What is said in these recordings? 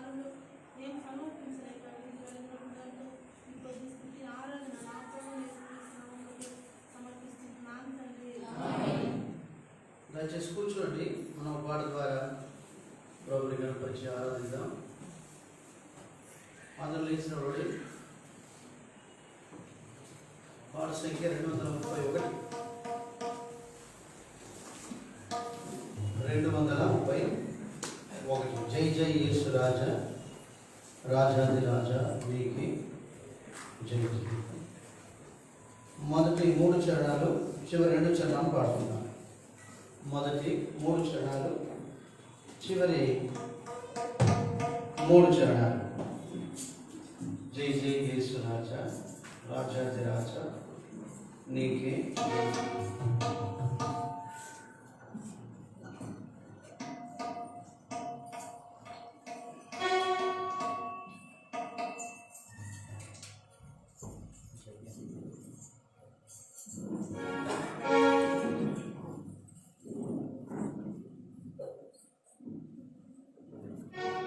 వారంలో ఏం సమర్పించలేక ఈ కొద్ది స్థితి ఆరాధన నా ప్రభు సమర్పిస్తున్నాను తండ్రి. దయచేసి కూర్చోండి. మనం పాట ద్వారా ప్రభుని కనపరిచి ఆరాధిద్దాం. అందరూ లేచిన వాడి పాట సంఖ్య 231. 231. జై జై యేసు రాజా, రాజాది రాజా నీకి జై. మొదటి 3 చరణాలు, చివరి 2 చరణాలు పాడుతున్నాను. మొదటి 3 చరణాలు, చివరి 3 చరణాలు. జై జై యేసు రాజా, రాజాది రాజా నీకే జై.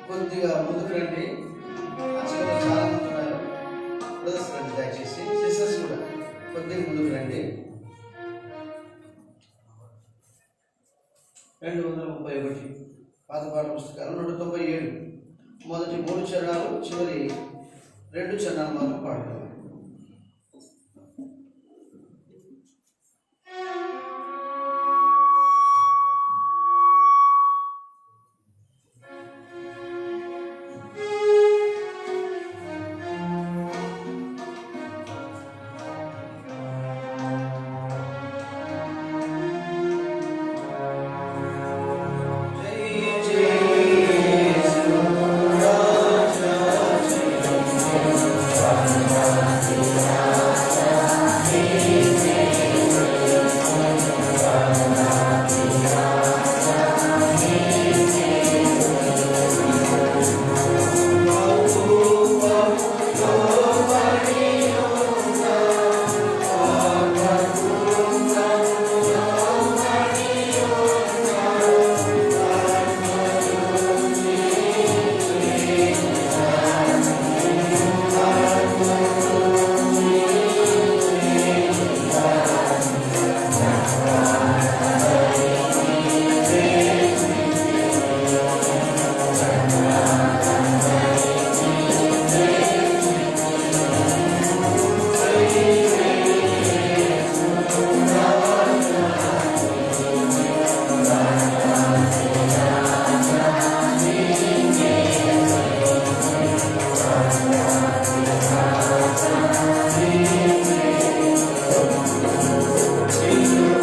కొద్దిగా ముందుకు రండి. చాలా మంది ఉన్నారు. బ్రదర్స్ రండి, దయచేసి సిస్టర్స్ కూడా కొద్దిగా ముందుకు రండి. 231 పాత పాఠ పుస్తకాలు 197. మొదటి 3 చరణాలు, చివరి 2 చరణాలు మాత్రం పాడుకోవాలి.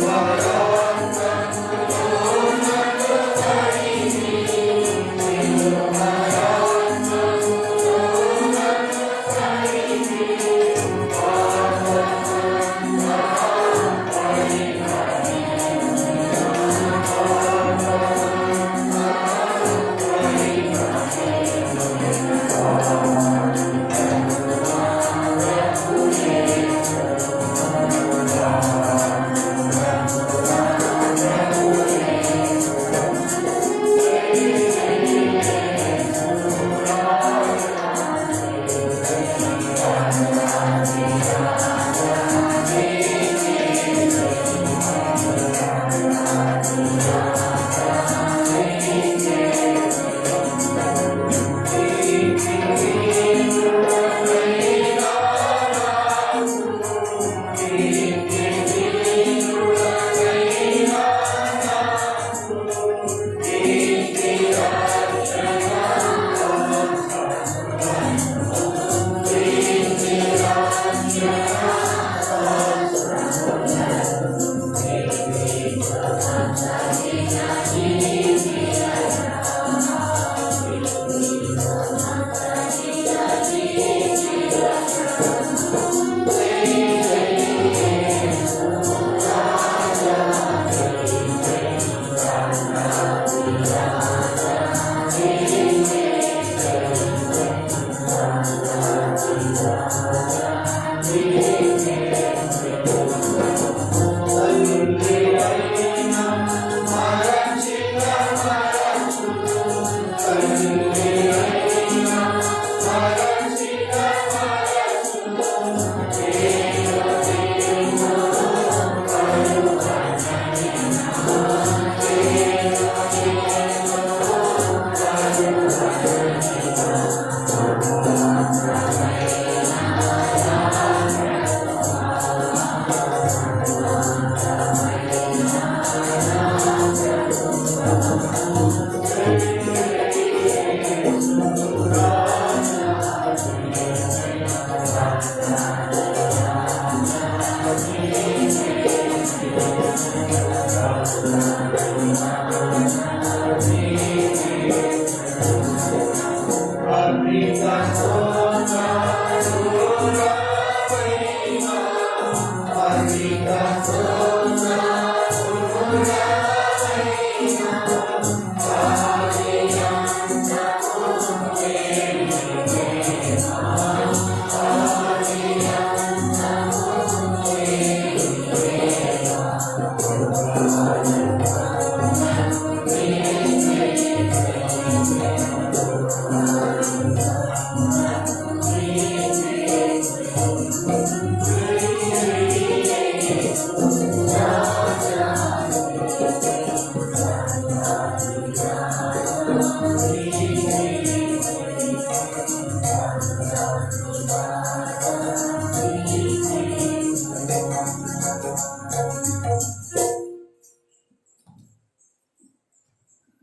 Wow.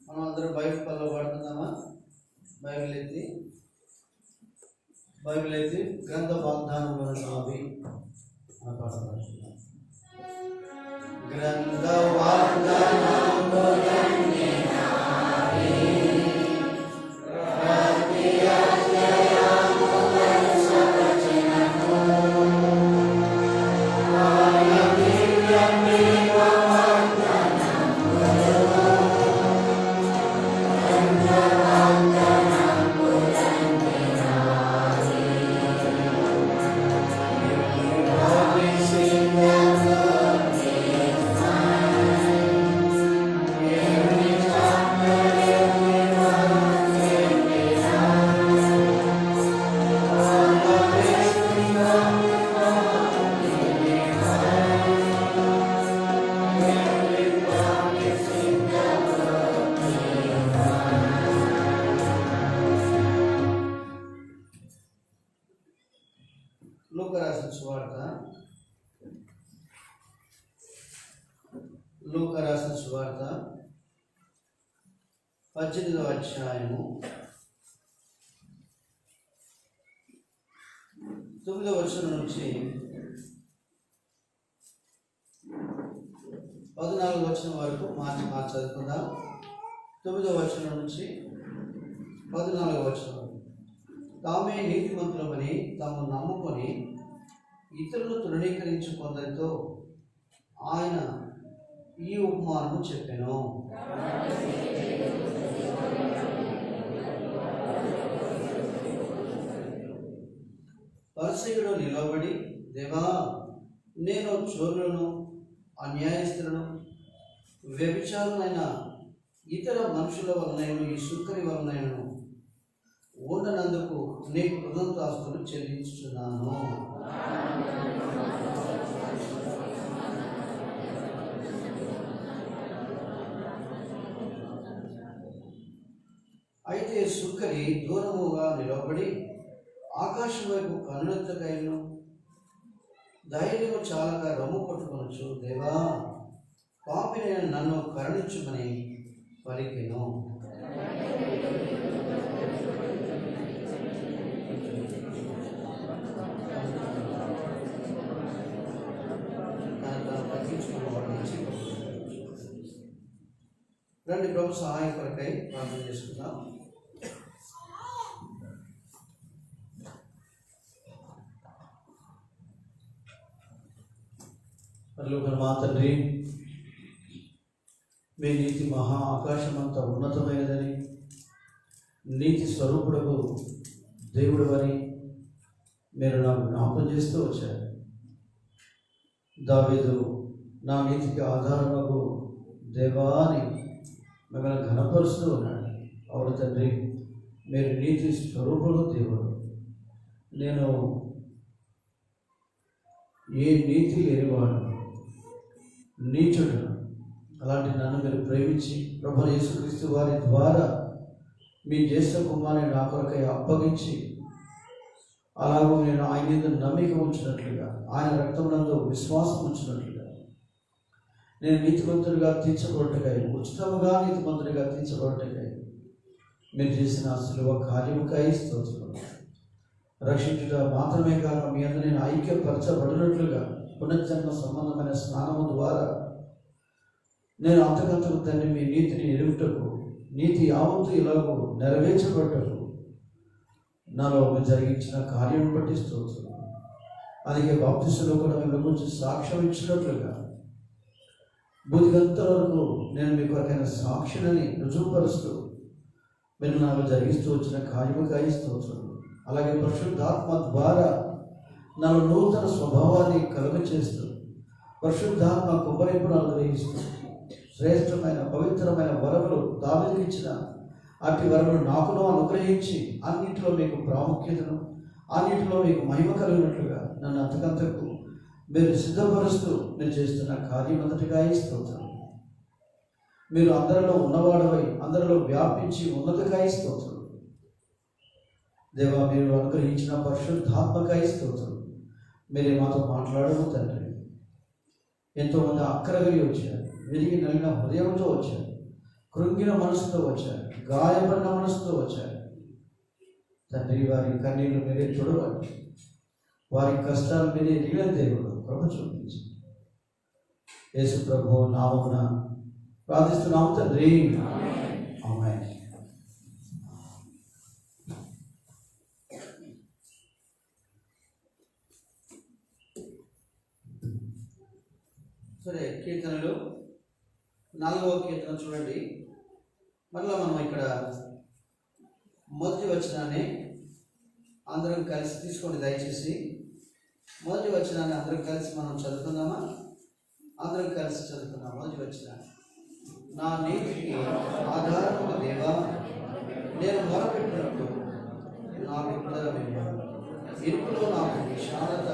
మనం అందరం బైబిల్ పనులు పాడుతున్నామా? బైబిల్ ఎత్తి గ్రంథ వాగ్దానంలో నావి మన పాట పాడుతున్నాం. గ్రంథ వాగ్దానంలో లూకా రాసిన సువార్త 18వ అధ్యాయము 9వ వచనం నుంచి 14వ వచనం వరకు మార్చి చదువుకుందాం. 9వ వచనం నుంచి 14వ వచనం వరకు. తామే నీతిమంతులమని తాము నమ్ముకొని ఇతరులను తృణీకరించు కొందరితో ఆయన ఈ ఉపమానము చెప్పెను. పరిసయ్యుడు నిలబడి, దేవా, నేను చోరులను, అన్యాయస్తులను, వ్యభిచారులైన ఇతర మనుషుల వలనైన ఈ సుక్కరి వలనైన ఉండనందుకు నీకు కృతజ్ఞతాస్తులు చెల్లించుచున్నాను. అయితే సుక్కరి దూరముగా నిలబడి ఆకాశం వైపు కన్నులెత్తకైను ధైర్యము చాలక రొమ్ము కొట్టుకొనొచ్చు, దేవా, పాపినైన నన్ను కరుణించుమని పలికెను. రండి ప్రభు సహాయం కొరకై ప్రార్థన చేసుకుందాం. మా తండ్రి, మీ నీతి మహా ఆకాశమంతా ఉన్నతమైనదని, నీతి స్వరూపుడకు దేవుడు అని మీరు నాకు జ్ఞాపకం చేస్తూ వచ్చారు. దావీదు నా నీతికి ఆధారమగు దేవా అని మిమ్మల్ని ఘనపరుస్తూ ఉన్నాడు. అవును తండ్రి, మీరు నీతి స్వరూపుడు దేవుడు. నేను ఏ నీతి లేనివాడు, నీచుడు. అలాంటి నన్ను మీరు ప్రేమించి ప్రభువు యేసుక్రీస్తు వారి ద్వారా మీ జ్యేష్ఠ కుమారుని నా కొరకై అప్పగించి, అలాగూ నేను ఆయన మీద నమ్మిక ఉంచినట్లుగా, ఆయన రక్తమునందు విశ్వాసం ఉంచినట్లుగా, నేను నీతిమంతుడిగా తీర్చబడటకై, ఉచితముగా నీతిమంతుడిగా తీర్చబడటకై మీరు చేసిన సులువ కార్యముకై స్తోత్రం. రక్షించుట మాత్రమే కాక మీ అందరూ నేను ఐక్యపరచబడినట్లుగా పునర్జన్మ సంబంధమైన స్నానము ద్వారా నేను అంతకంతకు తండ్రి మీ నీతిని ఎరుగుటకు, నీతి యావత్తు ఇలాగూ నెరవేర్చబడ్డకు నాలో జరిగించిన కార్యం బట్టి స్తోత్రం. అలాగే బాప్తిస్మలో కూడా మిమ్మల్ని గురించి సాక్ష్యం ఇచ్చినట్లుగా బుద్ధిగంత వరకు నేను మీ కొరకైన సాక్షులని రుజువుపరుస్తూ మీరు నాకు జరిగిస్తూ వచ్చిన కార్యముకాయి స్తోత్రం. అలాగే పరిశుద్ధాత్మ ద్వారా నాలో నూతన స్వభావాన్ని కలుగ చేస్తూ పరిశుద్ధాత్మ కుమ్మరింపును అనుగ్రహిస్తూ శ్రేష్టమైన పవిత్రమైన వరములు దావీదుకు ఇచ్చిన అట్టి వరములు నాకును అనుగ్రహించి అన్నింటిలో మీకు ప్రాముఖ్యతను, అన్నింటిలో మీకు మహిమ కలిగినట్లుగా నన్ను అంతకంతకు మీరు సిద్ధపరుస్తూ మీరు చేస్తున్న కార్యం అంతటిగా స్తోత్రం. మీరు అందరిలో ఉన్నవాడవై అందరిలో వ్యాపించి ఉన్నతకాయ స్తోత్రం. దేవా, మీరు అనుగ్రహించిన పరిశుద్ధాత్మకాయ స్తోత్రం. మీరే మాతో మాట్లాడము తండ్రి. ఎంతోమంది అక్కరగలి వచ్చారు, విరిగి నలిగిన హృదయంతో వచ్చారు, కృంగిన మనసుతో వచ్చారు, గాయపడిన మనసుతో వచ్చారు. తండ్రి, వారి కన్నీళ్లు మీరే చూడవాలి, వారి కష్టాలు మీరే ఎరిగిన దేవుడు కృప చూపించి యేసు ప్రభు నామమున ప్రార్థిస్తున్నాము తండ్రి. ఆమేన్. సరే, కీర్తనలు 4వ కీర్తన చూడండి. మరలా మనం ఇక్కడ మొదటి వచనాన్ని అందరం కలిసి తీసుకోండి దయచేసి. మొదటి వచనాన్ని అందరం కలిసి మనం చదువుకుందామా? అందరం కలిసి చదువుకుందాం. మొదటి వచనాన్ని. నా నీతికి ఆధారము దేవా, నేను మొరపెట్టినప్పుడు నాకు ఉత్తరమివ్వు. ఇరుకులో నాకు విశాలత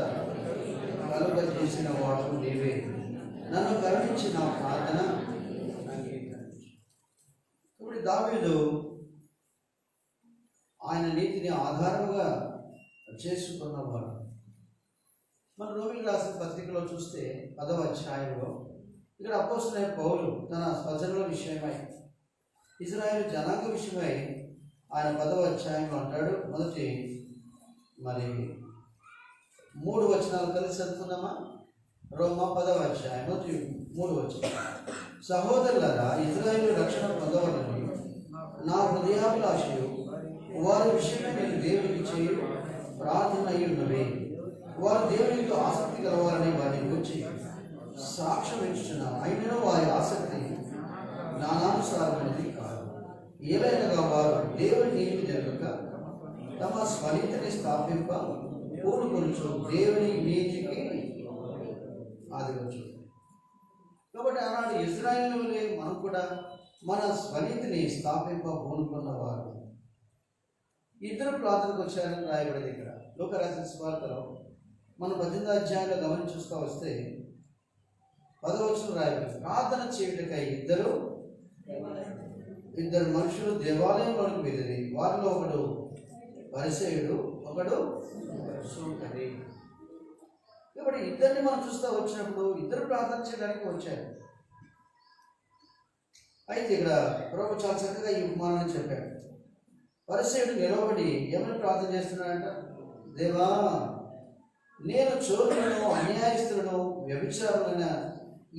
కలుగజేసిన వాడు నీవే. నన్ను కరుణించి నా ప్రార్థన అంగీకరించు. ఇప్పుడు దావీదు ఆయన నీతిని ఆధారముగా చేసుకున్నవాడు. మన రోమిలకు రాసిన పత్రికలో చూస్తే 10వ అధ్యాయంలో ఇక్కడ అపోస్తలుడైన పౌలు తన స్వజనుల విషయమై, ఇశ్రాయేలు జనాంగ విషయమై ఆయన 10వ అధ్యాయంలో అంటాడు. మొదటి 3 వచనాలు కలిసి చదువుకుందామా? రోమా 10వ అధ్యాయం మొదటి 3 వచనం. సహోదరులారా, ఇశ్రాయేలు రక్షణ పొందవాలని నా హృదయాభిలాషయు వారి విషయమై నేను దేవునికి చేయు ప్రార్థన అయ్యున్నవి. వారు దేవునితో ఆసక్తి కలవాలని వారిని గురించి సాక్ష్యం ఇచ్చుచున్నాను. అయినను వారి ఆసక్తి జ్ఞానానుసారమైనది కాదు. ఏలైనగా వారు దేవుని నీతి జరగక తమ స్వనీతిని స్థాపింప పూనుకొనుచు దేవుని నీతికి ఆదివచ్చు. కాబట్టి ఆనాడు ఇశ్రాయేలులే మనం కూడా మన స్వనీతిని స్థాపింప పూనుకున్నవారు. ఇద్దరు ప్రార్థనకు వచ్చారని రాయబడింది ఇక్కడ లోక రాసిన సువార్తలో. మనం 18వ అధ్యాయంలో గమనించి చూస్తూ వస్తే 10వ వచనం రాయబడింది, ప్రార్థన చేయుటకై ఇద్దరు మనుషులు దేవాలయంలోనికి వెళ్ళిరి. వారిలో ఒకడు పరిసయ్యుడు, ఒకడు సూకరి. ఇప్పుడు ఇద్దరిని మనం చూస్తూ వచ్చినప్పుడు ఇద్దరు ప్రార్థన చేయడానికి వచ్చారు. అయితే ఇక్కడ ప్రభు చాలా చక్కగా ఈ ఉపమానాన్ని చెప్పాడు. పరిసయ్యుడు నిలబడి ఏమని ప్రార్థన చేస్తున్నాడంట? దేవా, నేను చోరులను, అన్యాయస్తులను, వ్యభిచారులైన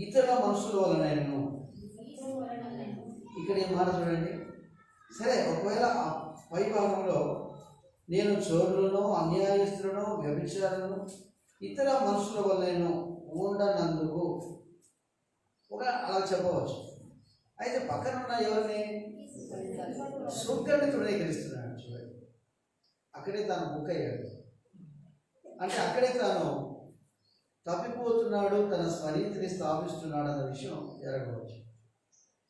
ఇతర మనుషుల వలన నేను. ఇక్కడ ఏం మాట చూడండి. సరే, ఒకవేళ పై భాగంలో నేను చోరులను, అన్యాయస్తులను, వ్యభిచారులను, ఇతర మనుషుల వల్ల నేను ఉండనందుకు అలా చెప్పవచ్చు. అయితే పక్కన ఉన్న ఎవరిని? సుక్కడిని తృణీకరిస్తున్నాడు. చూడండి, అక్కడే తాను బుక్ అయ్యాడు. అంటే అక్కడే తాను తప్పిపోతున్నాడు, తన స్వనీతిని స్థాపిస్తున్నాడు అన్న విషయం ఎరగవచ్చు.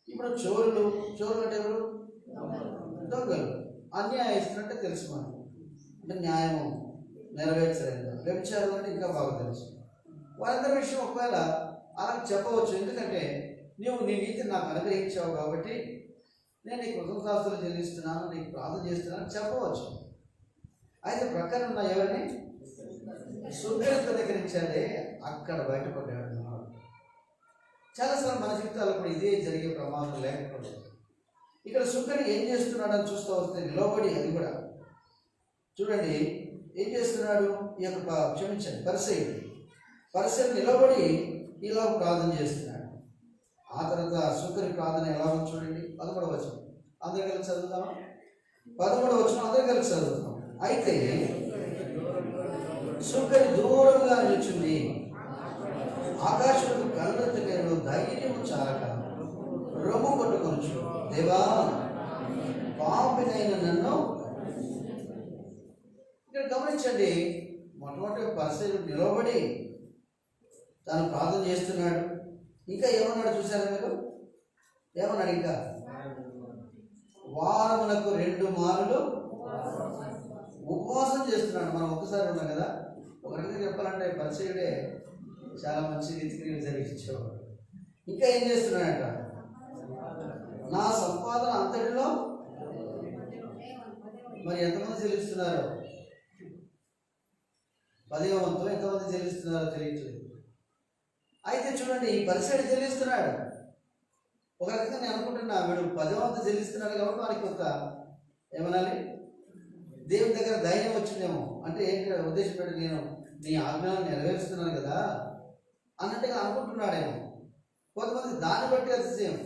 ఇప్పుడు చోరులు అంటే ఎవరు? దొంగలు. అన్యాయస్తులు అంటే తెలుసు మనకు, అంటే న్యాయము నెరవేర్చలేదు. వ్యభిచారులు అంటే ఇంకా బాగా తెలుసు. వాళ్ళందరి విషయం ఒకవేళ అలా చెప్పవచ్చు. ఎందుకంటే నీవు నీ నీతిని నాకు అనుగ్రహించావు కాబట్టి నేను నీకు కృతజ్ఞతాస్తులు చెల్లిస్తున్నాను, నీకు ప్రార్థన చేస్తున్నాను చెప్పవచ్చు. అయితే ప్రక్కన ఉన్న ఎవరిని? సుందరత దగ్గరించాడే, అక్కడ బయటపడ్డాడు. చాలాసార్లు మన జీవితాల్లో కూడా ఇదే జరిగే ప్రమాదం లేకపోలేదు. ఇక్కడ సుంకరి ఏం చేస్తున్నాడని చూస్తూ వస్తే నిలబడి, అది కూడా చూడండి ఏం చేస్తున్నాడు. ఈ యొక్క పరిసయ్యుడు నిలబడి ఇలా ప్రార్థన చేస్తున్నాడు. ఆ తర్వాత తర్వాత సుకరి ప్రార్థన ఎలా ఉంది చూడండి. 13వ వచనం అందరు కలిసి చదువుతాం. 13వ వచనం అందరు కలిసి చదువుతాం. అయితే సుకరి దూరంగా నిల్చుంది, ఆకాశంలో కళ్ళెత్తుకెళ్ళు ధైర్యము చాలక రొమ్ము కొట్టుకొనుచు, దేవా పాపినైన నన్ను. ఇక్కడ గమనించండి, మొట్టమొదటి పరిస్థితులు నిలబడి తాను ప్రార్థన చేస్తున్నాడు. ఇంకా ఏమన్నాడు చూసారా మీరు? ఏమన్నాడు? ఇంకా వారములకు 2 మార్లు ఉపవాసం చేస్తున్నాడు. మనం ఒక్కసారి ఉన్నాం కదా. ఒక రకంగా చెప్పాలంటే పరిచయుడే చాలా మంచి రీతికి జరిగించేవాడు. ఇంకా ఏం చేస్తున్నాడంట? నా సంపాదన అంతటిలో మరి ఎంతమంది చెల్లిస్తున్నారు? 10వ వంతు ఎంతమంది చెల్లిస్తున్నారో తెలియట్లేదు. అయితే చూడండి, ఈ పరిచయుడు చెల్లిస్తున్నాడు. ఒక రకంగా నేను అనుకుంటున్నా, వీడు 10వ వంతు చెల్లిస్తున్నాడు కాబట్టి వారికి కొంత ఏమనాలి, దేవుని దగ్గర ధైర్యం వచ్చిందేమో. అంటే ఏంటి ఉద్దేశం పెట్టి, నేను నీ ఆజ్ఞలను నెరవేరుస్తున్నాను కదా అన్నట్టుగా అనుకుంటున్నాడేమో. కొంతమంది దాన్ని బట్టి అతిశయం.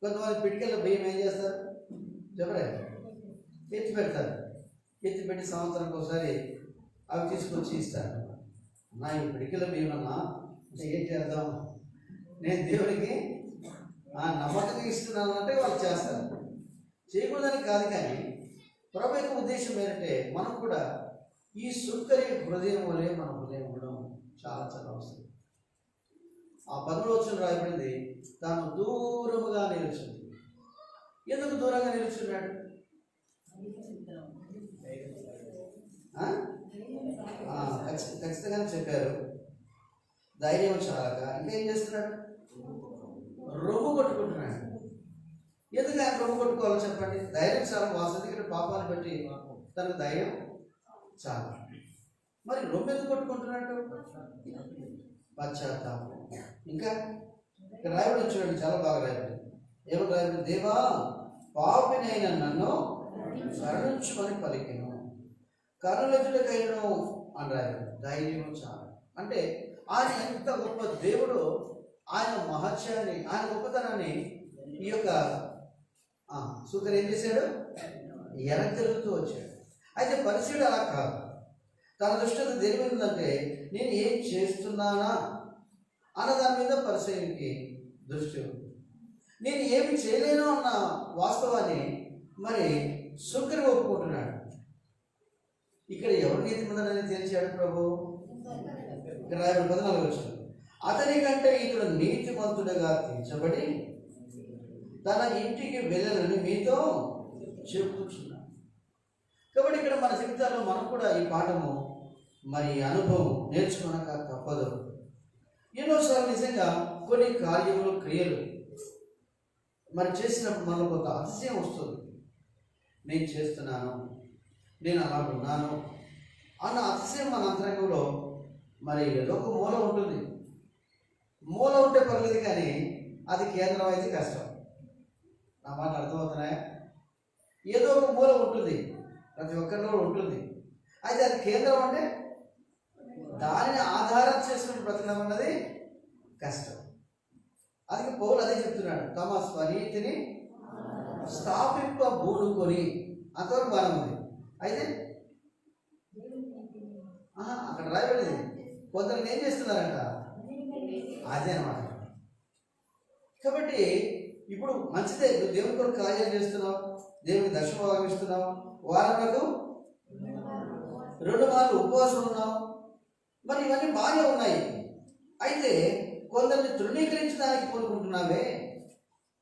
కొంతమంది పిడికెళ్ళ బియ్యం ఏం చేస్తారు చెప్పడే? ఎత్తి పెడతారు. ఎత్తి పెట్టి సంవత్సరానికి ఒకసారి అవి తీసుకొచ్చి ఇస్తారు. నా ఈ పిడికెళ్ళ బియ్యం అన్నా ఏం చేద్దాం, నేను దేవుడికి నమ్మకంగా ఇస్తున్నాను అంటే వాళ్ళు చేస్తారు. చేయకూడదని కాదు, కానీ ప్రభు యొక్క ఉద్దేశం ఏంటంటే మనం కూడా ఈ సుక్కరి హృదయం వలె మన హృదయం ఉండడం చాలా చాలా అవసరం. ఆ 10వ వచనం రాయబడింది, తాను దూరముగా నిలుచుంది. ఎందుకు దూరంగా నిలుచున్నాడు? ఖచ్చితంగా చెప్పారు. ధైర్యం చాలక ఇంకా ఏం చేస్తున్నాడు? రొమ్ము కొట్టుకుంటున్నాడు. ఎందుకు ఆయన రొమ్ము కొట్టుకోవాలో చెప్పండి? ధైర్యం చాలా వాస్తుంది. ఇక్కడ పాపాన్ని బట్టి తనకు ధైర్యం చాలా. మరి రొమ్ము ఎందుకు కొట్టుకుంటున్నట్టు? పశ్చాత్తాపం. ఇంకా ఇక్కడ రాయబడి చూడండి, చాలా బాగా రాయబడి. ఏమో రాయబడి, దేవా పాపినైన నన్ను కరుణించుమని పలికెను, కరుణెదుటకైనను అని రాయబడి. ధైర్యం చాలా అంటే ఆయన ఎంత గొప్ప దేవుడు, ఆయన మహత్యాన్ని, ఆయన గొప్పతనాన్ని ఈ యొక్క సుకరి ఏం చేశాడు? ఎరగలుగుతూ వచ్చాడు. అయితే పరిచయుడు అలా కాదు. తన దృష్టి దేని మీద ఉందంటే, నేను ఏం చేస్తున్నానా అన్న దాని మీద పరిచయునికి దృష్టి ఉంది. నేను ఏమి చేయలేను అన్న వాస్తవాన్ని మరి సుకరి ఒప్పుకుంటున్నాడు. ఇక్కడ ఎవరు నీతిమంతుడని తేల్చాడు ప్రభు? ఇక్కడ 14వ వచనం, అతని కంటే ఇతడు నీతిమంతుడుగా తీర్చబడి తన ఇంటికి వెళ్ళాలని మీతో చెప్పుకుంటున్నాను. కాబట్టి ఇక్కడ మన జీవితాల్లో మనం కూడా ఈ పాఠము మరి అనుభవం నేర్చుకోనక తప్పదు. ఎన్నోసార్లు నిజంగా కొన్ని కార్యములు క్రియలు మరి చేసినప్పుడు మనలో కొంత అతిశయం వస్తుంది. నేను చేస్తున్నాను, నేను అలా ఉన్నాను అన్న అతిశయం మన అంతరంగంలో మరి ఏదో ఒక మూల ఉంటుంది. మూల ఉంటే పర్లేదు, కానీ అది కేంద్రం అయితే కష్టం. నా మాట అర్థమవుతున్నాయా? ఏదో ఒక మూల ఉంటుంది, ప్రతి ఒక్కరిలో ఉంటుంది. అయితే అది కేంద్రం అంటే దానిని ఆధారం చేసుకుని బ్రతకడం అన్నది కష్టం. అది పౌలు అదే చెప్తున్నాడు, తమ స్వనీతిని స్థాపింప బూనుకొని. అంతవరకు బాగా ఉంది. అయితే అక్కడ రాయబడింది, కొందరు ఏం చేస్తున్నారంట, అదే అన్నమాట. కాబట్టి ఇప్పుడు మంచిదే, దేవుని కొరకు కార్యాలు చేస్తున్నావు, దేవునికి దర్శనం ఇస్తున్నావు, వారములకు 2 మార్లు ఉపవాసం ఉన్నావు, మరి ఇవన్నీ బాగా ఉన్నాయి. అయితే కొందరిని తృణీకరించడానికి కోరుకుంటున్నావే.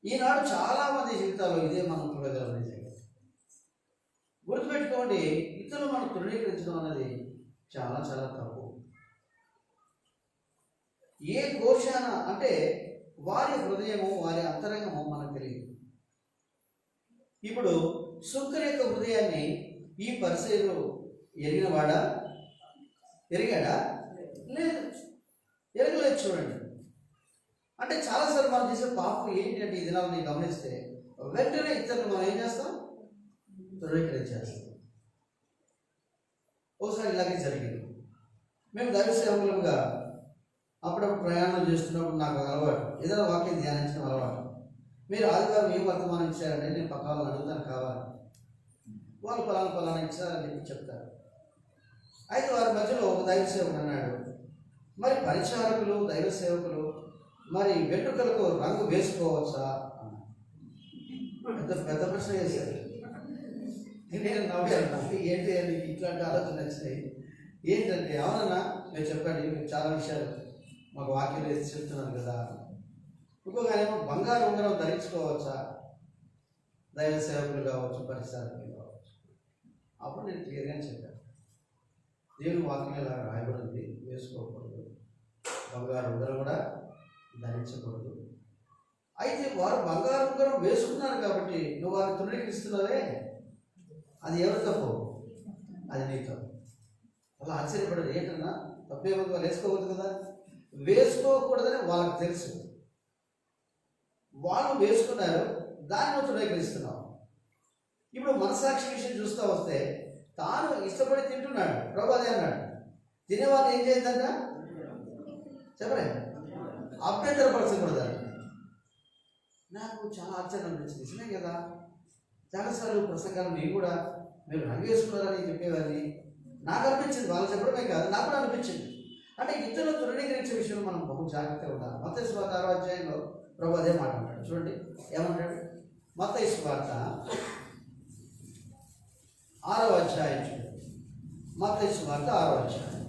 ఈనాడు చాలా మంది జీవితాల్లో ఇదే మనం చూడగలం. గుర్తుపెట్టుకోండి, ఇతరులు మనం తృణీకరించడం అనేది చాలా చాలా తప్పు. ఏ కోశాన అంటే వారి హృదయము, వారి అంతరంగము మనకు తెలియదు. ఇప్పుడు సుకరి యొక్క హృదయాన్ని ఈ పరిచయుడు ఎరిగినవాడా? ఎరిగాడా? లేదు, ఎరగలేదు. చూడండి, అంటే చాలాసార్లు మనం చేసే పాపం ఏంటంటే, ఈ దినాలు నేను గమనిస్తే వెంటనే ఇతరులు మనం ఏం చేస్తాం? తృణీకరించేస్తాం. ఒకసారి ఇలాగే జరిగింది. మేము దైవ సేవకులుగా అప్పుడప్పుడు ప్రయాణం చేస్తున్నప్పుడు నాకు అలవాటు ఏదైనా వాక్యం ధ్యానించడం అలవాటు. మీరు ఆదివారం ఏం వర్తమానం ఇచ్చారంటే నేను పక్క వాళ్ళని అడుగుతాను కావాలి, వాళ్ళు పలానా ఇచ్చారని చెప్పి చెప్తారు. అయితే వారి మధ్యలో ఒక దైవ సేవకుడు అన్నాడు, మరి పరిచారకులు దైవ సేవకులు మరి వెంట్రుకలకు రంగు వేసుకోవచ్చా అన్నాడు. పెద్ద ప్రశ్న వేశారు. నేను నవ్వాను, ఏంటి అని ఇట్లాంటి ఆలోచన వచ్చినాయి. ఏంటంటే అవునన్నా మీరు చెప్పండి, మీరు చాలా విషయాలు మాకు వాక్యం వేసి చెప్తున్నారు కదా. ఇంకొక ఏమో బంగారు ఉంగరం ధరించుకోవచ్చా దైవ సేవకులు కావచ్చు పరిచారకులు కావచ్చు. అప్పుడు నేను క్లియర్గా చెప్పాను, దేవుని వాక్యం ఇలా రాయబడింది, వేసుకోకూడదు, బంగారు ఉంగరం కూడా ధరించకూడదు. అయితే వారు బంగారు ఉంగరం వేసుకున్నారు కాబట్టి నువ్వు వారిని తృణీకరిస్తున్నావే, అది ఎవరు తప్పు? అది నీ తప్పు. అలా ఆశ్చర్యపడరు. ఏంటన్నా తప్పేమంది, వాళ్ళు వేసుకోకూడదు కదా. వేసుకోకూడదని వాళ్ళకి తెలుసు, వాళ్ళు వేసుకున్నారు, దాన్ని నువ్వు తృణీకరిస్తున్నావు. ఇప్పుడు మనసాక్షి విషయం చూస్తూ వస్తే తాను ఇష్టపడి తింటున్నాడు, ప్రభు అదే అన్నాడు, తినేవాళ్ళు ఏం చేయొద్దంట చెప్పలే, అభ్యంతరపరచకూడదు. నాకు చాలా ఆశ్చర్యం అనిపించింది. నిజమే కదా, చాలాసార్లు ప్రసంగాలు మీరు కూడా మీరు రంగు వేసుకున్నారని చెప్పేవారిని నాకు అనిపించింది. వాళ్ళు చెప్పడమే కాదు, నాకు కూడా అనిపించింది. అంటే ఇతరులు తృణీకరించే విషయంలో మనం బహు జాగ్రత్తగా ఉండాలి. మత్తయి సువార్త 6వ అధ్యాయంలో ప్రభు అదే మాట అంటాడు. చూడండి ఏమంటాడు, మత్తయి సువార్త 6వ అధ్యాయం చూడండి. మత్తయి సువార్త 6వ అధ్యాయం.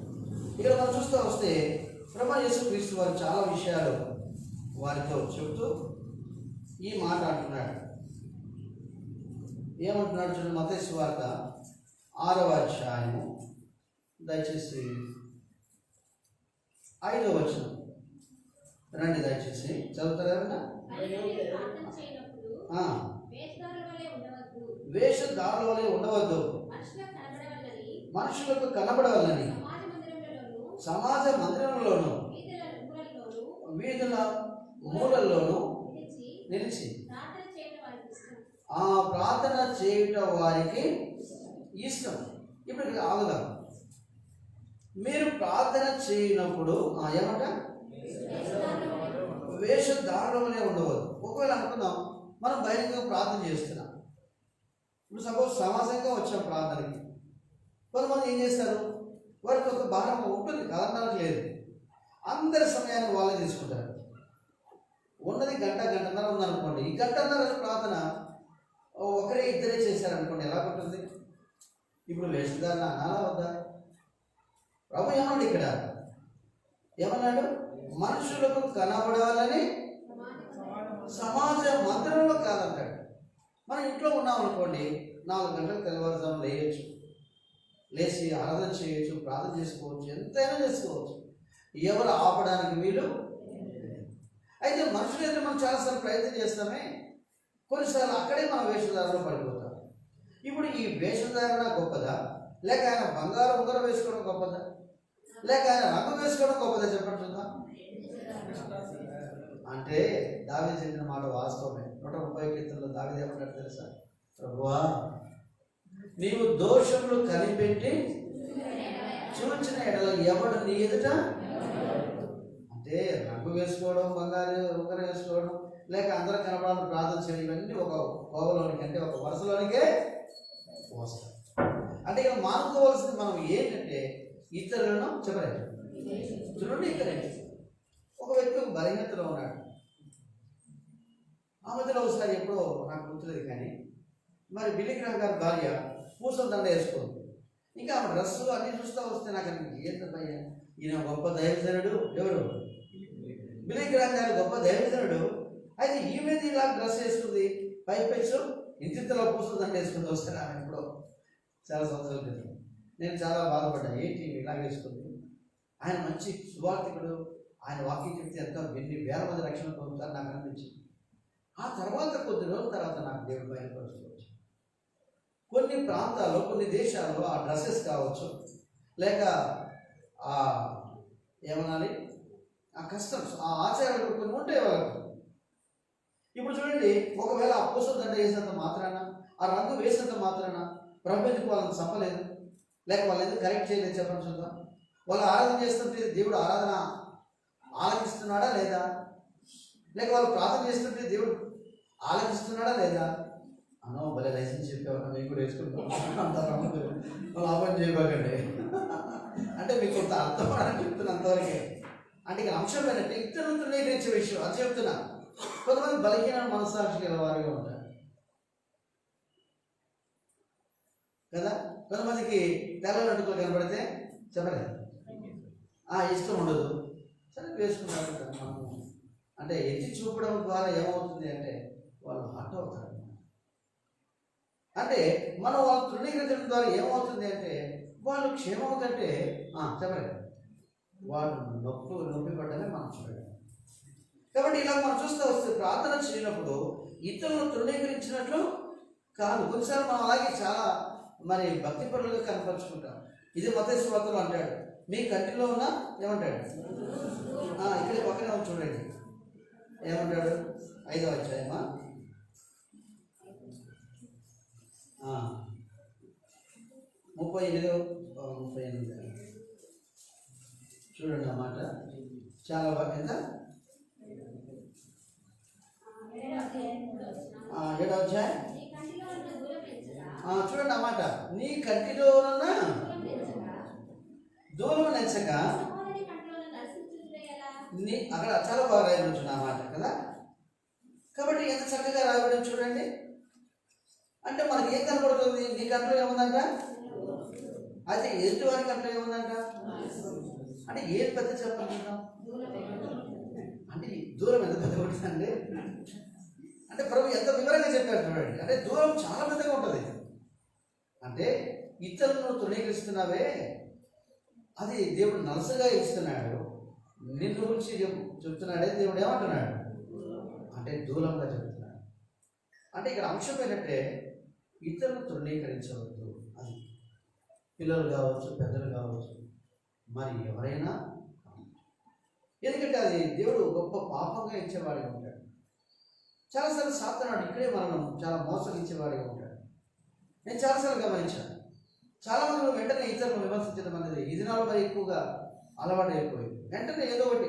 ఇక్కడ మనం చూస్తూ వస్తే ప్రభు యేసుక్రీస్తు వారు చాలా విషయాలు వారితో చెబుతూ ఈ మాట అంటున్నాడు. ఏమంటున్నాడు చూడండి, మత్తయి సువార్త 6వ అధ్యాయము దయచేసి 5వ వచనం రండి, దయచేసి చదువుతారా ఏమన్నా? వేషధారుల వలె ఉండవద్దు, మనుషులకు కనబడవాలని సమాజ మందిరంలోను వీధుల మూలల్లోనూ నిలిచి ఆ ప్రార్థన చేయటం వారికి ఇష్టం. ఇప్పుడు ఇక్కడ ఆగుదాం. మీరు ప్రార్థన చేయనప్పుడు ఏమంట, వేషధారులనే ఉండవద్దు. ఒకవేళ అనుకుందాం మనం బహిరంగంగా ప్రార్థన చేస్తున్నాం, ఇప్పుడు సపోజ్ సమాజంగా వచ్చాం ప్రార్థనకి, కొంతమంది ఏం చేస్తారు, వారికి ఒక భారం ఉంటుంది కాదనడానికి లేదు, అందరి సమయాన్ని వాళ్ళే తీసుకుంటారు. ఉన్నది గంటన్నర ఉందనుకోండి, ఈ గంటన్నర ప్రార్థన ఒకరే ఇద్దరే చేశారనుకోండి, ఎలా ఉంటుంది? ఇప్పుడు వేషధారణ అనాలా వద్దా? ప్రభు ఏమన్నాడు ఇక్కడ, ఏమన్నాడు, మనుషులకు కనబడాలని సమాజ మందిరంలో కాదంటాడు. మనం ఇంట్లో ఉన్నాం అనుకోండి, 4 గంటలకు తెల్లవారుజాము లేయచ్చు, లేచి ఆరాధన చేయొచ్చు, ప్రార్థన చేసుకోవచ్చు, ఎంతైనా చేసుకోవచ్చు, ఎవరు ఆపడానికి వీలు. అయితే మనుషులైతే మనం చాలాసార్లు ప్రయత్నం చేస్తామే, కొన్నిసార్లు అక్కడే మనం వేషధారణలో పడిపోతాం. ఇప్పుడు ఈ వేషధారణ గొప్పదా, లేక ఆయన బంగారం ఉంగరం వేసుకోవడం గొప్పదా, లేక ఆయన రంగు వేసుకోవడం గొప్పదా? చెప్పండి చూద్దాం. అంటే దావీదు చెప్పిన మాట వాస్తవమే. 130 కీర్తనలో దావీదు ఏమంటాడు తెలుసా, ప్రభువా నీవు దోషములు కనిపెట్టి చూచిన ఎడల ఎవడు నీ ఎదుట, అంటే రంగు వేసుకోవడం, బంగారు ఉంగరం వేసుకోవడం, లేక అందరూ కనపడాలని ప్రార్థన చేయడం, ఇవన్నీ ఒక కోవలోనికి, అంటే ఒక వరుసలోనికే వస్తాయి. అంటే ఇక మానుకోవాల్సింది మనం ఏంటంటే ఇతరులను చెప్పలేదు. చూడండి, ఇక్కడ ఒక వ్యక్తి ఒక బలహీనతలో ఉన్నాడు. ఆ మధ్యలో ఒకసారి ఎప్పుడో నాకు గుర్తులేదు కానీ, మరి బిల్లి గ్రహం గారి భార్య పూసల దండ వేసుకుంది. ఇంకా ఆమె డ్రెస్సు అన్నీ చూస్తూ వస్తే నాకు ఏంటయ్యా, ఈయన గొప్ప దైవజనుడు, ఎవరు బిల్లి గ్రహం గారు గొప్ప దైవజనుడు, అయితే ఈమె ఇలా డ్రెస్ వేసుకుంది, పైపెచ్చు ఇంటిలో పూసల దండ వేసుకుంది. వస్తే ఆమె ఎప్పుడో చాలా సంవత్సరాల క్రితం నేను చాలా బాధపడ్డాను, ఏంటి ఇలా వేసుకుంది. ఆయన మంచి సువార్థికుడు, ఆయన వాక్యం చెప్తే ఎంతో ఎన్ని వేల మంది రక్షణ పొందుతారు నాకు అనిపించింది. ఆ తర్వాత కొద్ది రోజుల తర్వాత నాకు దేవుడి బయలుపరుచుకోవచ్చు. కొన్ని ప్రాంతాల్లో, కొన్ని దేశాల్లో ఆ డ్రెస్సెస్ కావచ్చు, లేక ఏమనాలి, ఆ కస్టమ్స్, ఆ ఆచారాలు కొన్ని ఉంటాయి వాళ్ళకి. ఇప్పుడు చూడండి, ఒకవేళ ఆ పూసల దండ వేసినంత మాత్రాన, ఆ రంగు వేసినంత మాత్రాన ప్రభు ఎందుకు వాళ్ళని చంపలేదు, లేక వాళ్ళు ఎందుకు కరెక్ట్ చేయలేదు? చెప్పండి చూద్దాం. వాళ్ళు ఆరాధన చేస్తుంటే దేవుడు ఆలకిస్తున్నాడా లేదా? లేక వాళ్ళు ప్రార్థన చేస్తుంటే దేవుడు ఆలకిస్తున్నాడా లేదా? అనో భలే లైసెన్స్ చెప్పేవాళ్ళ మీకు కూడా వేసుకుంటాం అంటారు, లాభం చేయబాకండి అంటే మీకు కొంత అర్థం అని చెప్తున్నా అంతవరకే. అంటే ఇక అంశం ఏంటంటే ఇతరులను తృణీకరించే విషయం అది చెప్తున్నా. కొంతమంది బలహీన మనస్సాక్షి గల వారిగా ఉంటారు కదా. కొంతమందికి తెల్ల వెంట్రుకలు కనబడితే చెప్పలేదు ఇష్టం ఉండదు, సరే వేసుకుంటారు. మనము అంటే ఎత్తి చూపడం ద్వారా ఏమవుతుంది అంటే వాళ్ళు హట్ అవుతారు. అంటే మనం వాళ్ళు తృణీకరించడం ద్వారా ఏమవుతుంది అంటే వాళ్ళు క్షేమం కంటే చెప్పలేదు వాళ్ళు నొప్పి పడ్డమే మనం చూడాలి. కాబట్టి ఇలా మనం చూస్తూ వస్తే ప్రార్థన చేయనప్పుడు ఇతరులను తృణీకరించినట్లు కాదు. కొన్నిసార్లు మనం అలాగే చాలా మరి భక్తి పరులుగా కనపరుచుకుంటాం. ఇది మత్తయి సువార్తలో అంటాడు, మీ కంటిలో ఉన్న ఏమంటాడు, ఇక్కడ పక్కన చూడండి ఏమంటాడు, 5వ అధ్యాయమా 38 చూడండి అన్నమాట. చాలా బాగా ఎంత 7వ అధ్యాయం చూడండి అన్నమాట. నీ కంటిలో ఉన్న దూరం నెచ్చక నీ అక్కడ చాలా బాగా రాయబడి అన్నమాట కదా. కాబట్టి ఎంత చక్కగా రాయబడి చూడండి. అంటే మనకి ఏం కనబడుతుంది, నీ కంట్లో ఏముందంట, అయితే ఎదుటి వారి కంట్లో ఏముందంట, అంటే ఏది పెద్ద చెప్పాలనుకుంటాం, అంటే దూరం ఎంత పెద్దగా ఉంటుందండి. అంటే ప్రభు ఎంత వివరంగా చెప్పారు చూడండి. అంటే దూరం చాలా పెద్దగా ఉంటుంది. అంటే ఇతరులను తృణీకరిస్తున్నావే అది దేవుడు నలసగా ఇస్తున్నాడు, నిన్ను గురించి చెప్తున్నాడే దేవుడు ఏమంటున్నాడు అంటే దూరంగా చెప్తున్నాడు. అంటే ఇక్కడ అంశం ఏంటంటే ఇతరులు తృణీకరించవద్దు. అది పిల్లలు కావచ్చు, పెద్దలు కావచ్చు, మరి ఎవరైనా. ఎందుకంటే అది దేవుడు గొప్ప పాపంగా ఇచ్చేవాడిగా ఉంటాడు. చాలాసార్లు సాతానుడు ఇక్కడే మనం చాలా మోసగించేవాడిగా ఉంటాడు. నేను చాలాసార్లు గమనించాను. చాలామంది వెంటనే ఇతరులను విమర్శించడం అనేది ఈ దినాల్లో మరి ఎక్కువగా అలవాటు అయిపోయింది. వెంటనే ఏదో ఒకటి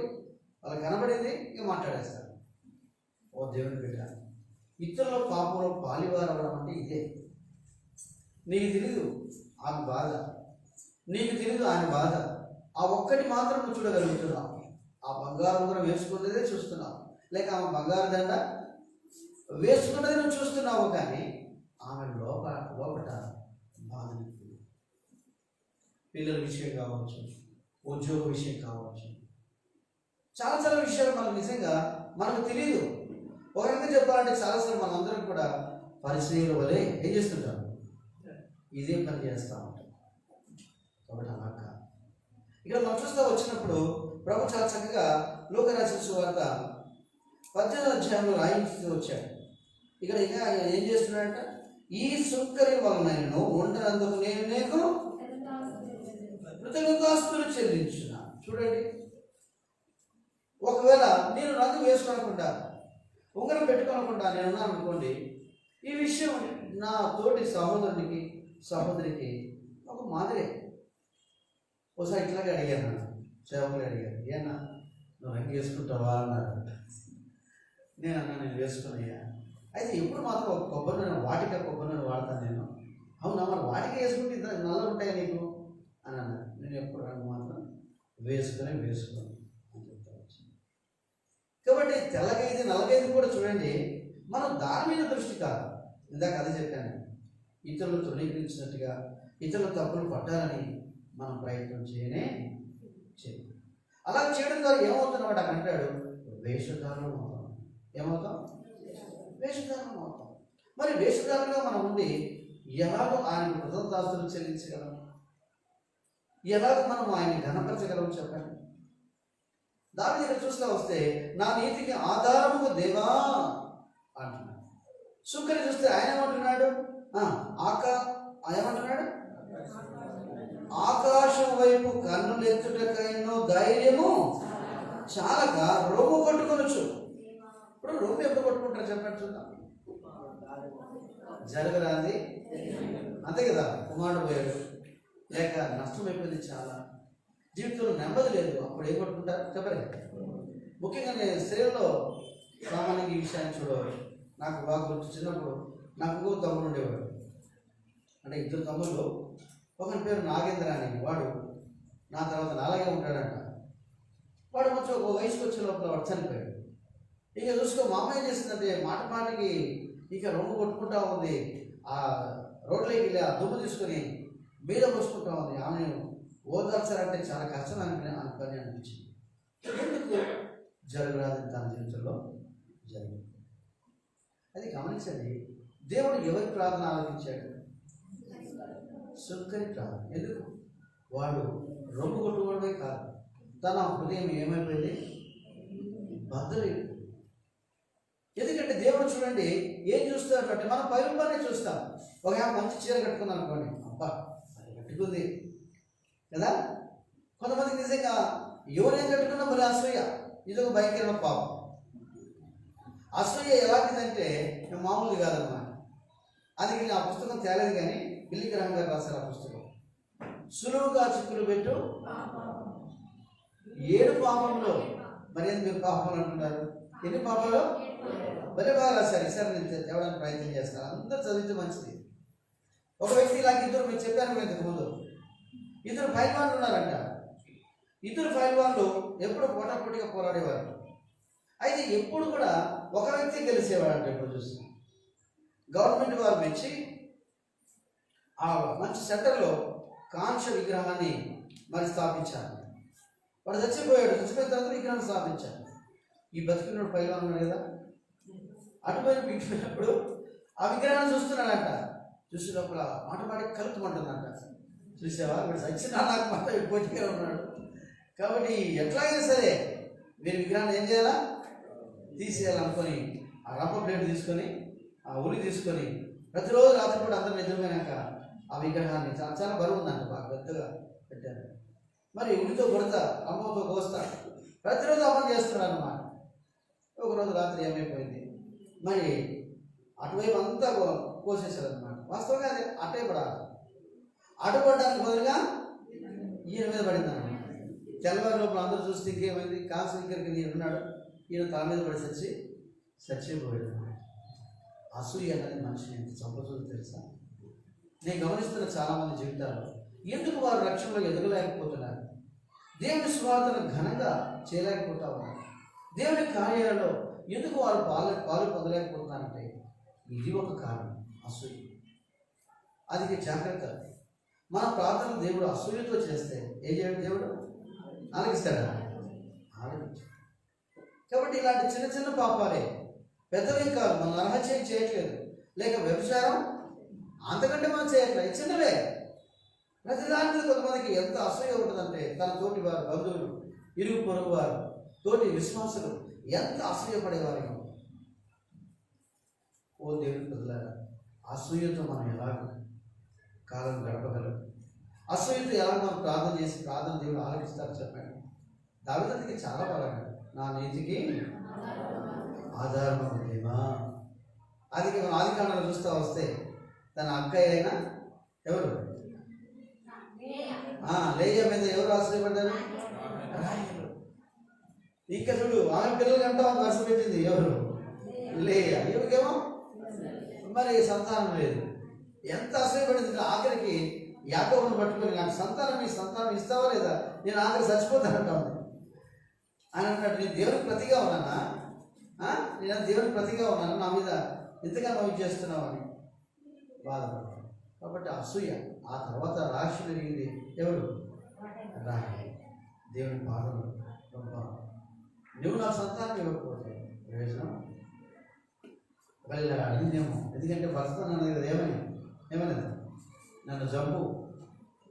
వాళ్ళకి కనబడింది ఇక మాట్లాడేస్తారు. ఓ దేవుని బిడ్డ, ఇతరుల పాపంలో పాలివారు అవ్వడం అంటే ఇదే. నీకు తెలీదు ఆమె బాధ, నీకు తెలీదు ఆయన బాధ. ఆ ఒక్కటి మాత్రం నువ్వు చూడగలుగుతున్నావు. ఆ బంగారు ఉంగరం వేసుకున్నదే చూస్తున్నావు, లేక ఆమె బంగారు దండ వేసుకున్నది నువ్వు చూస్తున్నావు, కానీ ఆమె లోపట బాధ. పిల్లల విషయం కావచ్చు, ఉద్యోగ విషయం కావచ్చు, చాలా చాలా విషయాలు మనకు నిజంగా మనకు తెలియదు. ఒక రకంగా చెప్పాలంటే చాలాసార్లు మనందరం కూడా పరిచయాల వలె ఏం చేస్తుంటాం, ఇదే పని చేస్తూ ఉంటాం. కాబట్టి అలా కాదు. ఇక్కడ మనం చూస్తూ వచ్చినప్పుడు ప్రభు చాలా చక్కగా లూకా రాసిన సువార్త 18వ అధ్యాయంలో రాయించుతూ వచ్చాడు. ఇక్కడ ఇంకా ఆయన ఏం చేస్తున్నాడంట, ఈ సుక్కరి వలన నేను ఉండనందుకు నేను నీకు కృతజ్ఞతాస్తులు చెల్లించున్నా. చూడండి, ఒకవేళ నేను రంగు వేసుకోనకుండా ఉంగరం పెట్టుకోనకుండా నేను ఉన్నాను అనుకోండి, ఈ విషయం నా తోటి సహోదరునికి సహోదరికి ఒక మాదిరే. ఒకసారి ఇట్లాగే అడిగాను, సేవకులు అడిగారు, ఏనా నువ్వు రంగు వేసుకుంటావా అన్నారు. నేను అన్నా నేను వేసుకున్నాయా. అయితే ఇప్పుడు మాత్రం ఒక కొబ్బరి నూనె, వాటిక కొబ్బరి నూనె వాడతాను నేను. అవునా, మరి వాటిక వేసుకుంటే ఇద్దరు నల్ల ఉంటాయా నీకు అని అన్నారు. నేను ఎప్పుడు రంగు మాత్రం వేసుకొని అని చెప్తా వచ్చాను. కాబట్టి తెల్లగైది నల్లగైది కూడా చూడండి, మనం దాని మీద దృష్టి కాదు. ఇందాక అదే చెప్పాను, ఇతరులు తృణీకరించినట్టుగా ఇతరుల తప్పులు పట్టాలని మనం ప్రయత్నం చేయనే చేయాలి. అలా చేయడం ద్వారా ఏమవుతున్నాం అంటే అంటాడు, వేషధారణం అవుతాం. ఏమవుతాం? వేషధారణం అవుతాం. మరి వేషధారణగా మనం ఉండి ఎలాగో ఆయన కృతజ్ఞతాస్తులు చెల్లించగలం, ఎలాగో మనం ఆయన ఘనపరచగలం చెప్పండి. దాని దగ్గర చూస్తూ వస్తే నా నీతికి ఆధారము దేవా అంటున్నాడు. సుక్కని చూస్తే ఆయన ఏమంటున్నాడు, ఏమంటున్నాడు, ఆకాశం వైపు కన్నులు ఎత్తుటకైనో ధైర్యము చాలక రొమ్ము కొట్టుకొనొచ్చు. ఇప్పుడు రొమ్ము ఎప్పుడు కొట్టుకుంటారు చెప్పండి చూద్దాం. జరగరాది అంతే కదా, కుమారుడు పోయాడు, లేక నష్టం అయిపోయింది, చాలా జీవితంలో నెమ్మది లేదు, అప్పుడు ఏం కొట్టుకుంటారు చెప్పండి, ముఖ్యంగా నేను స్త్రీల్లో సామాన్యంగా ఈ విషయాన్ని చూడవచ్చు. నాకు బాగా గుర్తు, చిన్నప్పుడు నాకు ఇంకో తమ్ముడు ఉండేవాడు. అంటే ఇద్దరు తమ్ముళ్ళు, ఒకరి పేరు నాగేంద్ర అని, వాడు నా తర్వాత నాలాగే ఉంటాడంట. వాడు కొంచెం ఒక వయసుకు వచ్చే లోపల వాడు చనిపోయాడు. ఇక చూసుకో, మా అమ్మ ఏం చేసిందంటే మాట మాటకి ఇక రొమ్ము కొట్టుకుంటా ఉంది. ఆ రోడ్లోకి వెళ్ళి ఆ దుమ్ము తీసుకొని మీద పోసుకుంటా ఉంది. ఆమె ఓదార్చాలంటే చాలా కష్టం పని అనిపించింది. ఎందుకు జరగరాదు తన జీవితంలో జరిగింది. అది గమనించండి. దేవుడు ఎవరి ప్రార్థన ఆలోచించాడు? సుంకరి ప్రార్థన. ఎందుకు? వాడు రొమ్ము కొట్టుకోవడమే కాదు, తన హృదయం ఏమైపోయింది? బద్దలైపోయింది. ఎందుకంటే దేవుడు చూడండి ఏం చూస్తారు అంటే మనం పైరుంబానే చూస్తాం. ఒక మంచి చీర కట్టుకుందాం అనుకోండి, అబ్బా అది కట్టుకుంది కదా. కొంతమందికి నిజంగా ఎవరేం కట్టుకున్నా మరి అసూయ, ఇది ఒక భయంకరమైన పాపం. అసూయ ఎలాంటిదంటే మామూలుది కాదన్నమాట. అది ఆ పుస్తకం తేలేదు, కానీ బిల్లి గ్రహం గారు రాశారు ఆ పుస్తకం. సులువుగా చిక్కులు పెట్టు 7 పాపంలో. మరి ఎందుకు మీరు పాపంలో అంటున్నారు? ఎన్ని పాపంలో? భలే బాగా రాశారు. ఈసారి నేను తేవడానికి ప్రయత్నం చేస్తాను. అందరూ చదివితే మంచిది. ఒక వ్యక్తి ఇలాగ ఇద్దరు, మీరు చెప్పాను ఇంతకు ముందు, ఇద్దరు పైల్వాన్లు ఉన్నారంట. ఇద్దరు పైల్వాన్లు ఎప్పుడు పోటాపోటీగా పోరాడేవారు. అయితే ఎప్పుడు కూడా ఒక వ్యక్తి గెలిచేవాడంట. ఎప్పుడు చూసి గవర్నమెంట్ వారు మెచ్చి ఆ మంచి సెంటర్లో కాంక్ష విగ్రహాన్ని మరి స్థాపించారు. వాడు చచ్చిపోయాడు. చచ్చిపోయిన తర్వాత విగ్రహాన్ని స్థాపించారు. ఈ బతికినప్పుడు పైగా ఉన్నాడు కదా, అటువైపు పిలిచినప్పుడు ఆ విగ్రహాన్ని చూస్తున్నాడంట. చూసి లోపల మాటమాటికి కలుపుమంటుందంట. చూసావా, వీడు చచ్చినా నాకు మాత్రం పోటీగా ఉన్నాడు కాబట్టి ఎట్లాగైనా సరే వీరి విగ్రహాన్ని ఏం చేయాలా? తీసేయాలనుకొని ఆ రంప ప్లేట్ తీసుకొని ఆ ఉలి తీసుకొని ప్రతిరోజు రాత్రి కూడా అందరూ నిద్రపోయినాక ఆ విగ్రహాన్ని చాలా బరువు ఉందంట, బాగా పెద్దగా పెట్టారు. మరి ఉలితో కొడతా, రంపంతో కోస్తా, ప్రతిరోజు అమలు చేస్తున్నాడు అన్నమాట. ఒకరోజు రాత్రి ఏమైపోయింది, మరి అటువైపు అంతా కోసేశారు అనమాట. వాస్తవంగా అది అటే పడాలి. అడ్డుపడడానికి బదులుగా ఈయన మీద పడింది అన్నమాట. తెల్లవారి లోపల అందరూ చూస్తే ఇంకేమైంది, కాసు ఇక్కడికి నేను ఉన్నాడు, ఈయన తల మీద పడి చచ్చిపోయాడు. అసూయ అనేది మనిషిని ఎంత చంపుతుందో తెలుసా? నేను గమనిస్తున్న చాలామంది జీవితాల్లో ఎందుకు వారు రక్షణలో ఎదగలేకపోతున్నారు? దేవుని స్వార్థను ఘనంగా చేయలేకపోతా ఉన్నారు. దేవుని కార్యాలలో ఎందుకు వారు పాలు పొందలేకపోతున్నారంటే ఇది ఒక కారణం, అసూయ. అది జాగ్రత్త. మన ప్రార్థన దేవుడు అసూయతో చేస్తే ఏం చేయడు? దేవుడు ఆలకిస్తాడా? ఆలకించాడు. కాబట్టి ఇలాంటి చిన్న చిన్న పాపాలే, పెద్దవేం కాదు. మనం నరహత్యం చేయట్లేదు, లేక వ్యభిచారం అంతకంటే మనం చేయట్లేదు, చిన్నవే. ప్రతిదాని మీద కొంతమందికి ఎంత అసూయ ఉంటుందంటే తన తోటి వారు, బంధువులు, ఇరుగు పొరుగు వారు, తోటి విశ్వాసులు ఎంత అసూయపడేవారు. ఓ దేవుని ప్రజలారా, అసూయతో మనం ఎలాగ కాలం గడపగలం? అసూయతో ఎలా మనం ప్రార్థన చేసి ప్రార్థన దేవుడు ఆలకిస్తారు చెప్పండి. దావీదుకి చాలా బాగా, నా నీతికి ఆధారము దేవా. అది మనం ఆది కాలంలో చూస్తూ వస్తే తన అక్కయ్య అయినా ఎవరు? లేయ మీద ఎవరు ఆశ్రయపడ్డారు? ఇంకా చూడు, ఆమె పిల్లలు కంటా వరుస పెట్టింది ఎవరు? లేయ. ఎవరికేమో మరి సంతానం లేదు. ఎంత ఆశ్రయపడింది. ఆఖరికి యాకోబును పట్టుకొని నాకు నీ సంతానం ఇస్తావా లేదా, నేను ఆఖరి చచ్చిపోతానంటా ఉంది. ఆయన అన్నట్టు నేను దేవునికి ప్రతిగా ఉన్నానా? నేను దేవునికి ప్రతిగా ఉన్నాను, నా మీద ఎంతగా నవ్వు చేస్తున్నావు అని బాధపడతాను. కాబట్టి అసూయ. ఆ తర్వాత రాక్షి జరిగింది ఎవరు? రాహేలు. దేవుని పాదం, నువ్వు నా సంతానం ఇవ్వకపోతే ప్రయోజనం వెళ్ళ అడిగిందేమో. ఎందుకంటే భర్త అన్నది కదా, ఏమన్నది? నన్ను జంపు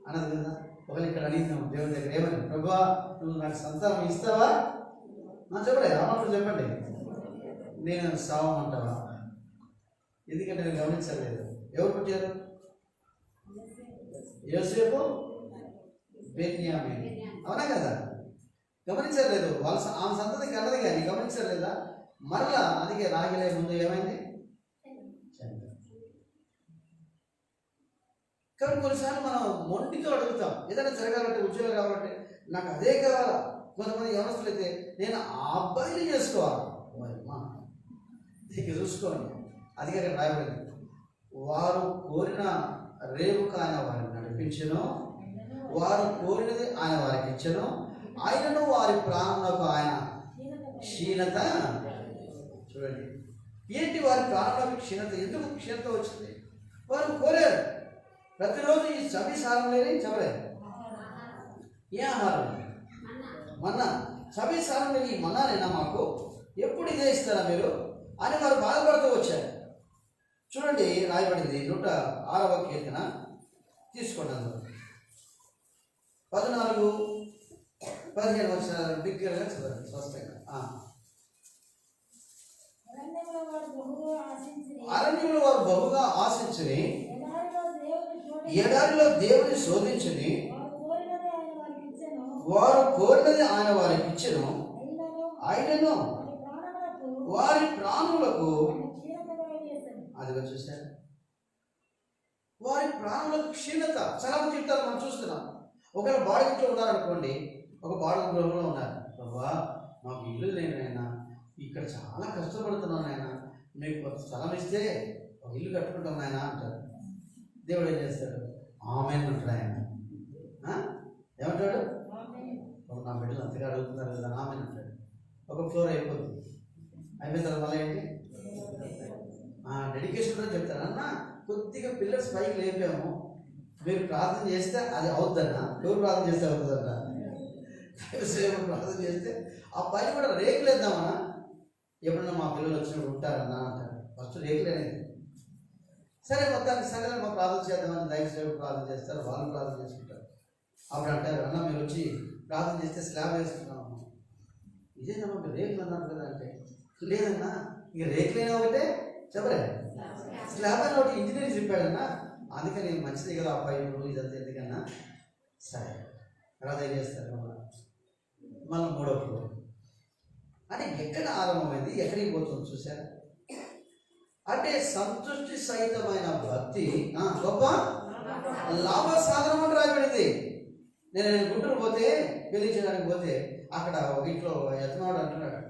అన్నది కదా. ఒకవేళ ఇక్కడ అడిగిందేమో దేవుని దగ్గర, ఏమని? ప్రభువా నువ్వు నాకు సంతానం ఇస్తావా? చెప్పలే, అన్నప్పుడు చెప్పండి, నేను సావమంటావా? ఎందుకంటే నేను గమనించలేదు. ఎవరు పుట్టారు? యోసేపు, బెన్యామీను, అవునా కదా? గమనించలేదు. ఆమె సంతతికి అన్నది కానీ గమనించలేదా? మరలా అందుకే రాగిలే ముందు ఏమైంది? కాబట్టి కొన్నిసార్లు మనం మొండితో అడుగుతాం, ఏదైనా జరగాలంటే, ఉద్యోగం కావాలంటే నాకు అదే కావాలా. కొంతమంది యవనస్తులు అయితే నేను ఆ అబ్బాయిని చేసుకోవాలి. ఇక చూసుకోండి, అది అక్కడ రాయబడింది. వారు కోరిన రేవుకు ఆయన వారిని నడిపించెను, వారు కోరినది ఆయన వారికి ఇచ్చెను, ఆయనను వారి ప్రాణంలోకి ఆయన క్షీణత. చూడండి, ఏంటి వారి ప్రాణంలోకి క్షీణత? ఎందుకు క్షీణత వచ్చింది? వారు కోరారు. ప్రతిరోజు ఈ సభిసారం లేని చెప్పలేదు. ఏ ఆహారం? మన్నా. సభిసారం లేని ఈ మన్నానేనా మాకు? ఎప్పుడు ఇదే ఇస్తారా మీరు అని వారు బాధపడుతూ వచ్చారు. చూడండి, రాయబడింది 106వ కీర్తన తీసుకోండి. అందులో 14-15 వర్షాలు బిగ్గరగా చదవండి స్పష్టంగా. అరణ్యంలో వారు బహుగా ఆశించుని, ఎడారిలో దేవుని శోధించుని, వారు కోరినది ఆయన వారికి ఇచ్చెను, ఆయనను వారి ప్రాణులకు. అది చూసారు, వారి ప్రాణులకు క్షీణత. చాలా మంది చెప్తారు, మనం చూస్తున్నాం. ఒకవేళ బాడిగిట్లో ఉన్నారనుకోండి, ఒక బాడుగ గృహంలో ఉన్నారు. ప్రభా, మాకు ఇల్లు లేని ఆయన, ఇక్కడ చాలా కష్టపడుతున్నాను ఆయన, మీకు కొంత స్థలం ఇస్తే ఒక ఇల్లు కట్టుకుంటాం ఆయన అంటారు. దేవుడు ఏం చేస్తాడు? ఆమేన్ అంటాడు ఆయన. ఏమంటాడు? నా బిడ్డలు అంతగా అడుగుతున్నారు కదా, ఆమేన్ అంటాడు. ఒక ఫ్లోర్ అయిపోతుంది. అయిపోయిన తర్వాత మళ్ళీ ఏంటి? డెడికేషన్ కూడా చెప్తాను. అన్న, కొద్దిగా పిల్లర్స్ పైకి లేపాము, మీరు ప్రార్థన చేస్తే అది అవుద్దన్నా. ఎవరు ప్రార్థన చేస్తే అవుతుందన్న? ప్రార్థన చేస్తే ఆ పైన కూడా రేకులు వేద్దామన్నా. ఎప్పుడన్నా మా పిల్లలు వచ్చినప్పుడు ఉంటారన్నా అంటారు. ఫస్ట్ రేకులు అనేది. సరే, మొత్తానికి సరే మా ప్రార్థన చేద్దామని దైవసేవకులు ప్రార్థన చేస్తారు, వాళ్ళు ప్రార్థన చేసుకుంటారు. అప్పుడు అంటారు, అన్న మీరు వచ్చి ప్రార్థన చేస్తే స్లాబ్ వేసుకున్నాము. ఇదేనమ్మా మీరు రేకులు అన్నారు కదా అంటే, లేదన్నా ఇక రేకులైనా ఒకటే చెప్పలే, స్లాబ్ అని ఒకటి ఇంజనీరింగ్ చెప్పాడన్నా, అందుకని మంచిది కదా ఆ పైపు ఇదంతా ఎందుకన్నా. సరే, తర్వాత ఏం చేస్తారు? మళ్ళీ 3వ ఫ్లోర్ అంటే ఎక్కడ ఆరంభమైంది, ఎక్కడికి పోతుంది చూసారా? అంటే సంతృష్టి సహితమైన భక్తి గొప్ప లాభ సాధనం అని రాయబడింది. నేను గుంటూరు పోతే, పెళ్లి చేయడానికి పోతే, అక్కడ ఒక ఇంట్లో యత్నవాడు అంటున్నాడు,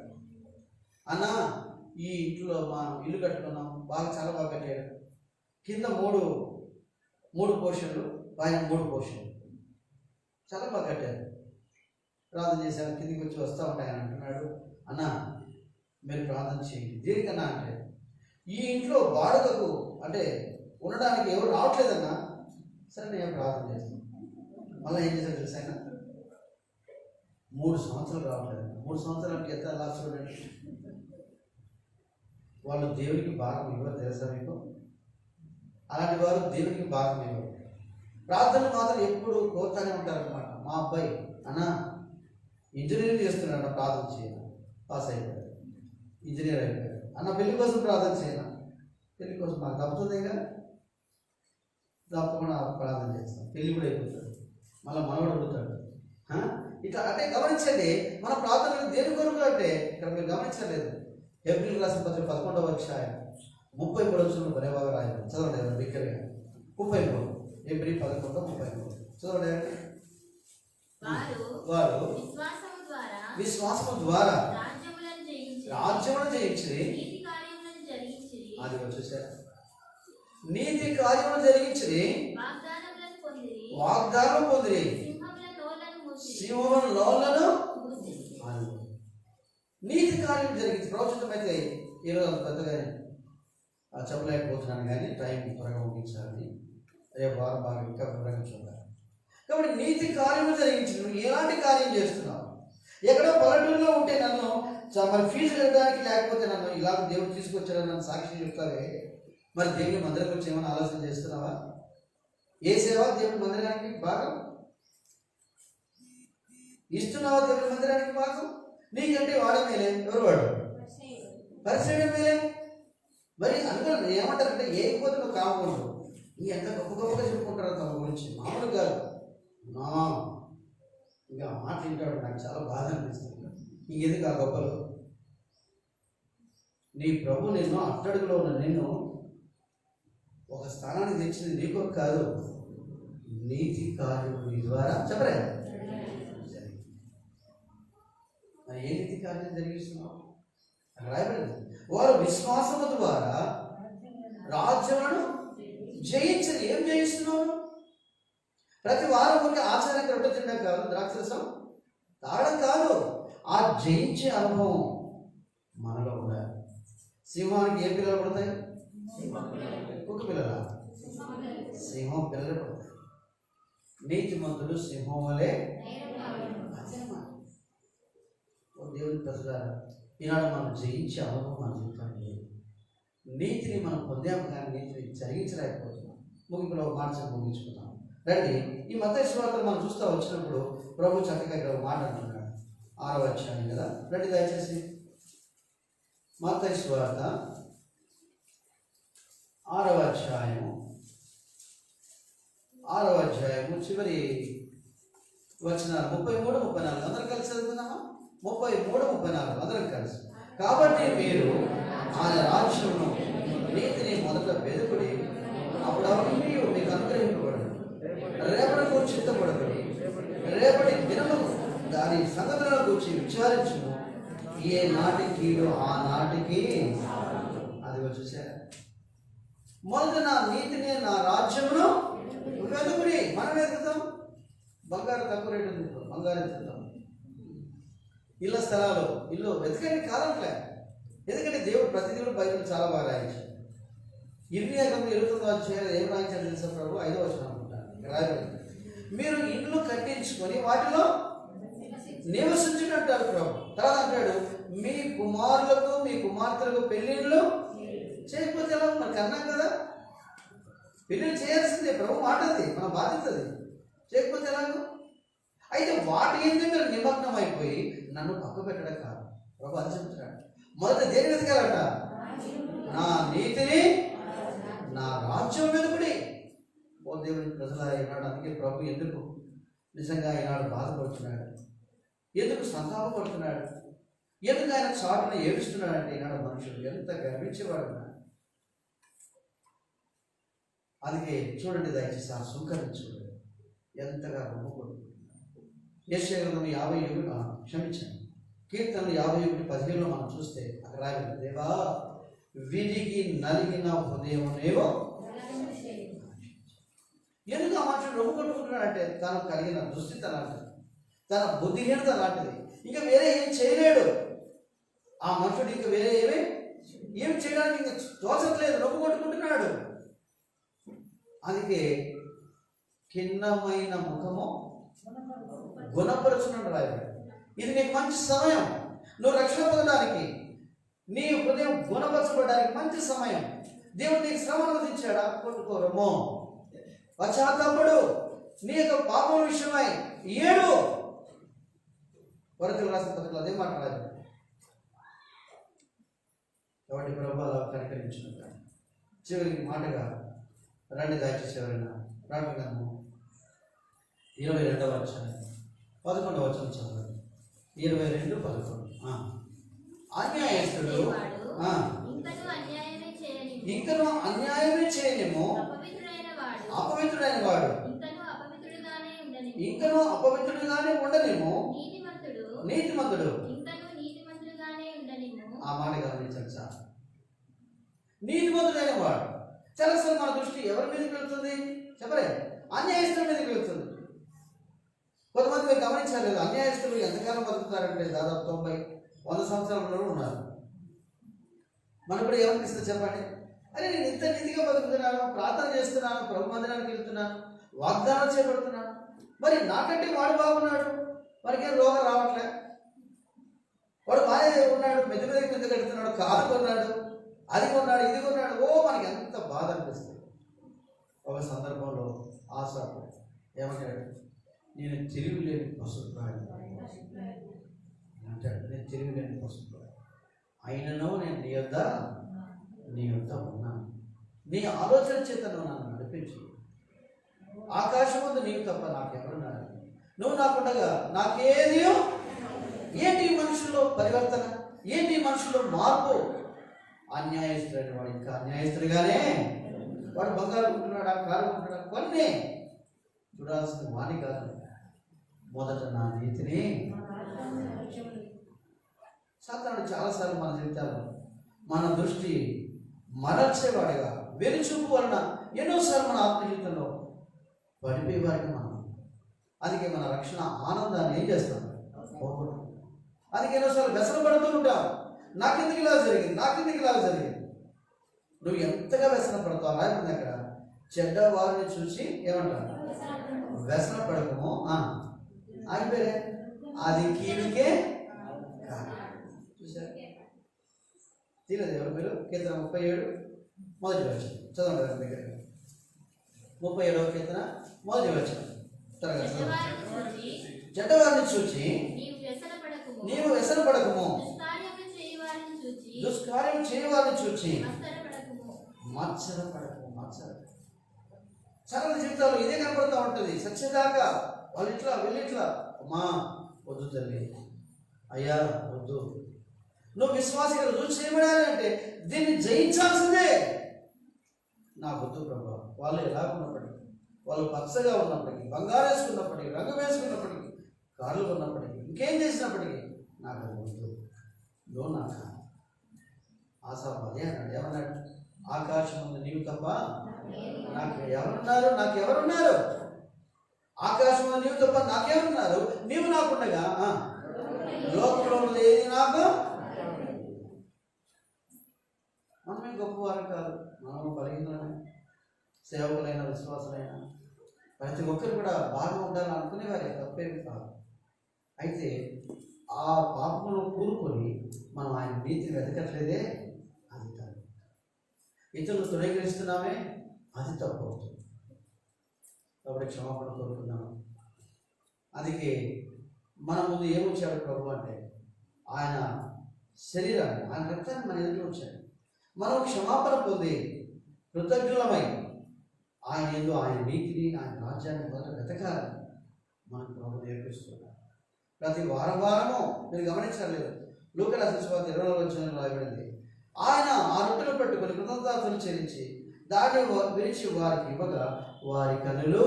అన్న ఈ ఇంట్లో మా ఇల్లు కట్టుకున్నాం, చాలా బాగా కట్టాడు. కింద మూడు పోర్షన్లు, పైన 3 పోర్షన్లు, చాలా బాగా కట్టారు. ప్రార్థన చేశాను, కిందికి వచ్చి వస్తూ ఉంటాయని అంటున్నాడు. అన్న మీరు ప్రార్థన చేయండి. దేనికన్నా అంటే, ఈ ఇంట్లో వాడుకకు అంటే ఉండడానికి ఎవరు రావట్లేదన్నా. సరే, నేను ప్రార్థన చేస్తాను. మళ్ళీ ఏం చేశాను చూసాను, 3 సంవత్సరాలు రావట్లేదు. 3 సంవత్సరాలకి ఎంత లాస్ట్ చూడండి. వాళ్ళు దేవునికి భాగం ఇవ్వరు, తెలుసా మీకు? అలాంటి వారు దేవునికి భాగం ఇవ్వరు. ప్రార్థనలు మాత్రం ఎప్పుడు కోరుతానే ఉంటారనమాట. మా అబ్బాయి అన్న ఇంజనీరింగ్ చేస్తున్నాడు, ప్రార్థన చేయను. పాస్ అయిపోయాడు, ఇంజనీర్ అయిపోయాడు. అన్న పెళ్లి కోసం ప్రార్థన చేయను. పెళ్లి కోసం మాకు తప్పుతుందేగా, తప్పకుండా ప్రార్థన చేస్తాం. పెళ్లి కూడా అయిపోతాడు, మళ్ళీ మనవడు అడుగుతాడు. ఇట్లా అంటే గమనించండి, మన ప్రార్థనలు దేని కొరకు అంటే ఇక్కడ మీరు గమనించలేదు. ఏప్రిల్ రాసిన పత్రిక 11వ అధ్యాయం 33 వచనం భలే బాగా రాయాలి. చదవండి బిగ్గరగా. 33 ఏప్రిల్ 11:33 చదవండి. వారు విశ్వాసము ద్వారా రాజ్యములను జయించి, అది వచ్చేసారు, నీతి కార్యములు జరిగించి, వాగ్దానం పొందిరి, సింహముల నోళ్లను. నీతి కార్యం జరిగింది. ప్రవచనం అయితే ఈరోజు అంత పెద్దగా చెప్పలేకపోతున్నాను, కానీ టైం త్వరగా ముగించాలని, రేపు వారం బాగా ఇంకా వివరంగా చూడాలి. కాబట్టి నీతి కార్యము జరిగించి, నువ్వు ఎలాంటి కార్యం చేస్తున్నావు? ఎక్కడో పల్లెటూరులో ఉంటే నన్ను మరి ఫీజు కట్టడానికి, లేకపోతే నన్ను ఇలా దేవుడు తీసుకొచ్చాడని నన్ను సాక్షి చెప్తావే, మరి దేవుని మందిరం గురించి ఏమైనా ఆలోచన చేస్తున్నావా? ఏ సేవ దేవుని మందిరానికి భాగం ఇస్తున్నావా? దేవుని మందిరానికి భాగం నీకంటే వాడే మేలే. ఎవరు వాడు? పరిచయం మేలే. మరి అందులో ఏమంటారంటే, ఏ పోతే నువ్వు కాకూడదు. నీ ఎంత గొప్పగా చెప్పుకుంటారో తమ గురించి, మామూలు కాదు. ఇంకా మాట వింటాడు, నాకు చాలా బాధ అనిపిస్తుంది. ఇంకెందుకు ఆ గొప్పలు? నీ ప్రభు నిన్ను అట్టడుగులో ఉన్న నిన్ను ఒక స్థానానికి తెచ్చింది నీకు కాదు, నీతి కార్యము నీ ద్వారా చెప్పలే. ఏ నీతి కార్యం జరిగిస్తున్నావు అక్కడ రాయబడింది. వారు విశ్వాసము ద్వారా రాజ్యములను జయించరు. ఏం జయిస్తున్నావు? ప్రతి వారం ఒక ఆచారానికి రొట్టె తినడం కాదు, ద్రాక్షరసం తాగడం కాదు, ఆ జయించే అనుభవం మనలో ఉండాలి. సింహానికి ఏ పిల్లలు పడతాయి? కుక్క పిల్లల? సింహం పిల్లలు పడతాయి. నీతిమంతుడు సింహం వలె. దేవుని ప్రజలారా, ఈనాడు మనం జయించే అనుభవం మన జీవితానికి లేదు. నీతిని మనం పొందాము కానీ నీతిని జరిగించలేకపోతున్నాం. ముగింపులో ఒక మాట ముగించుకున్నాం. రండి, ఈ మత్తయి సువార్తను మనం చూస్తూ వచ్చినప్పుడు ప్రభు చక్కగా ఇక్కడ ఒక మాట అంటున్నాడు. 6వ అధ్యాయం కదా, రండి దయచేసి మత్తయి సువార్త 6వ అధ్యాయము చివరి వచనాలు 33, 34 అందరం కలిసి చదువుకుందామా? 33, 34 అందరం కలిసి. కాబట్టి మీరు ఆయన రాజ్యమును నీతిని మొదట వెదుకుడి, అప్పుడు అవన్నీ మీకు అనుగ్రహింపబడు. రేపటి గురించి చిత్తపడబడి రేపటి దినము దాని సంగతులను గురించి విచారించును. ఏ నాటికి ఆ నాటికి. అది చూసారా? మొదట నా నీతిని, నా రాజ్యమును వెదుకుడి. మనం వెతుకుతాం. బంగారు తక్కువ రేటు ఉంది, బంగారు వెతుకుతాం. ఇళ్ళ స్థలాలు ఇల్లు వెతకండి కాదంట్లే. ఎందుకంటే దేవుడు ప్రతి దేవుడు బైబిల్ చాలా బాగా రాయించాడు. 29 అధ్యాయం ఏం రాయించాడు తెలుసా ప్రభు? 5వ వచనం అనుకుంటాను. రాయబడింది, మీరు ఇల్లు కట్టించుకొని వాటిలో నివసించినట్టారు ప్రభు. తర్వాత అంటాడు, మీ కుమారులకు మీ కుమార్తెలకు పెళ్ళిళ్ళు చేయకపోతే ఎలా? మనకు అన్నాం కదా, పెళ్ళిళ్ళు చేయాల్సిందే. ప్రభు మాటది, మన బాధ్యతది. చేయకపోతే ఎలాగో? అయితే వాటి ఏంటి మీరు నిమగ్నం అయిపోయి నన్ను పక్క పెట్టడం కాదు. ప్రభు అని చెప్తున్నాడు. మొదట దేని వెతకాలట? నా నీతిని, నా రాజ్యం వెతుకుడి. ఓ దేవుని ప్రజల ఈనాడు అందుకే ప్రభు ఎందుకు నిజంగా ఈనాడు బాధపడుతున్నాడు, ఎందుకు సంతాపపడుతున్నాడు, ఎందుకు ఆయన చాటును ఏడుస్తున్నాడు అంటే ఈనాడు మనుషులు ఎంత గర్వించేవాడు. అందుకే చూడండి దయచేసి ఆ సుఖాన్ని చూడండి ఎంతగా రొమ్ముకుంటున్నాడు. యెషయా గ్రంథం 51 క్షమించండి, కీర్తనలు 51:15 మనం చూస్తే అక్కడ రాయబడింది, దేవా విరిగి నలిగిన హృదయమునేవో. ఎందుకు ఆ మనుషుడు రొమ్ము కొట్టుకుంటున్నాడంటే తను కలిగిన దుస్థితి అలాంటిది, తన బుద్ధిహీనత అలాంటిది. ఇంకా వేరే ఏం చేయలేడు ఆ మనుషుడు. ఇంకా వేరే ఏం చేయడానికి ఇంకా తోచట్లేదు, రొమ్ము కొట్టుకుంటున్నాడు. అందుకే కిన్నమైన ముఖము గుణపరచునని రాయబడి. ఇది నీకు మంచి సమయం, నువ్వు రక్షణ పొందడానికి, నీ హృదయం గుణపరచబడడానికి మంచి సమయం. దేవుడు నీకు శ్రమను అందించాడా? కొట్టుకోరమ్మో, పశ్చాత్తాపడు, నీ యొక్క పాపం విషయమై ఏడు. కొరింథీయులకు రాసిన పత్రికలో అదే మాట్లాడాలి. కాబట్టి ప్రభు అలా కనికరించుకుంటా. చివరికి మాటగా రండి దయచేసి ఎవరైనా ప్రారంభించాము. 22వ అధ్యాయం 11వ వచనం చదవండి. 22:11. అన్యాయస్తుడు ఇంకను అన్యాయమే చేయనేమో, అపవిత్రుడైన వాడు ఇంకను అపవిత్రుడుగానే ఉండనేమో, నీతిమంతుడు. ఆ మాట గమనించండి సార్. నీతిమంతుడైన వాడు. చాలాసార్లు మన దృష్టి ఎవరి మీదకి వెళ్తుంది చెప్పలే? అన్యాయస్తుల మీదకి వెళ్తుంది. కొంతమంది మీరు గమనించాలి, అన్యాయస్తులు ఎంతకాలం బతుకుతారంటే దాదాపు 90-100 సంవత్సరాలలో ఉన్నారు. మనకు కూడా ఏమనిపిస్తుంది చెప్పండి? అరే నేను ఇంత నీతిగా బతుకుతున్నాను, ప్రార్థన చేస్తున్నాను, ప్రభు మందిరానికి వెళ్తున్నాను, వాగ్దానం చేపడుతున్నాను, మరి నాకంటే వాడు బాగున్నాడు, వాడికి ఏం రోగం రావట్లే, వాడు బాగా ఉన్నాడు, మెద్ద కడుతున్నాడు, కారు కొన్నాడు, అది కొన్నాడు, ఇది కొన్నాడు. ఓ మనకి ఎంత బాధ అనిపిస్తుంది. ఒక సందర్భంలో ఆసాపు ఏమంటాడు? నేను తిరుగులేని పశుప్రాణి అంటాడు. నేను తిరుగులేని పశుప్రాణి అయినను నేను నీ యొద్ద ఉన్నాను. నీ ఆలోచన చేత నువ్వు నన్ను నడిపించు. ఆకాశం ముందు నీవు తప్ప నాకెవరున్నారు? నువ్వు నాకుండగా నాకేది. ఏంటి మనుషుల్లో పరివర్తన? ఏంటి మనుషుల్లో మార్పు? అన్యాయస్తుడైన వాడు ఇంకా అన్యాయస్తుడిగానే వాడు బంగారు ఉంటున్నాడు, ఆ కారు ఉంటున్నాడు, కొన్ని చూడాల్సిన వాణి కాదు. మొదట నా నీతిని, సాతానుడు చాలాసార్లు మన జీవితాల్లో మన దృష్టి మరల్చేవాడిగా వెలుచూపు వలన ఎన్నోసార్లు మన ఆత్మ జీవితంలో పడిపోయేవాడిగా మనం. అందుకే మన రక్షణ ఆనందాన్ని ఏం చేస్తాం? పోగొట్టు. అందుకే ఎన్నోసార్లు వ్యసన పడుతూ ఉంటావు. నాకెందుకు ఇలా జరిగింది. నువ్వు ఎంతగా వ్యసన పడతావు రాయకుండా అక్కడ చెడ్డ వారిని చూసి ఏమంటారు? వ్యసన పడకము ఆగిపోయే అది కీడుకే చూసారు. తీరదు ఎవరు మీరు? కీర్తన 37 మొదటి వచనం చదవండి దగ్గర. 37వ కీర్తన మొదటి వచనం త్వరగా చెడ్డవారిని చూచి నీవు వ్యసన పడకము, దుష్కార్యం చేయవారిని చూచి మత్సర పడకము. చాలా జీవితాలు ఇదే కనపడుతూ ఉంటుంది. సత్యదాకా వాళ్ళు ఇట్లా వెళ్ళిట్లా, అమ్మా వద్దు తల్లి, అయ్యా వద్దు, నువ్వు విశ్వాసిగా రుజువు చేయబడాలి అంటే దీన్ని జయించాల్సిందే. నాకు వద్దు ప్రభా. వాళ్ళు ఎలా ఉన్నప్పటికీ, వాళ్ళు పచ్చగా ఉన్నప్పటికీ, బంగారు వేసుకున్నప్పటికీ, రంగు వేసుకున్నప్పటికీ, కార్లు ఉన్నప్పటికీ, ఇంకేం చేసినప్పటికీ నాకు అది వద్దు. నువ్వు నాకు ఆశాబాదే అన్నాడు. ఏమన్నాడు? ఆకాశం ముందు నీవు తప్ప నాకు ఎవరున్నారు? ఆకాశం ముందు నీవు తప్ప నాకెవరున్నారు? నీవు నాకుండగా లోకంలో ఏది నాకు. మనమే గొప్పవారు కాదు, మనము బలహీనమే. సేవకులైన విశ్వాసులైన ప్రతి ఒక్కరు కూడా బాగా ఉండాలని అనుకునేవారే, తప్పేమి కాదు. అయితే ఆ పాపమును కూరుకొని మనం ఆయన నీతిని వెతకట్లేదే, అది తప్పు. ఇతరులు తృణీకరిస్తున్నామే, అది తప్పు అవుతుంది. కాబట్టి క్షమాపణ కోరుకున్నాము. అందుకే మన ముందు ఏమొచ్చాడు ప్రభు అంటే ఆయన శరీరాన్ని, ఆయన రక్తాన్ని మన ఎదురు వచ్చాడు. మనం క్షమాపణ పొంది కృతజ్ఞులమై ఆయన ఏదో ఆయన నీతిని, ఆయన రాజ్యాన్ని మొదట వెతకాలని మనకు ప్రభు నేర్పిస్తున్నారు. ప్రతి వారము మీరు గమనించలేదు, లూకా రాసిన సువార్త 24వ వచనంలో రాయబడింది, ఆయన ఆ రొట్టెలు పెట్టుకొని కృతజ్ఞతలు చెల్లించి దాన్ని విరిచి వారికి ఇవ్వగా వారి కన్నులు,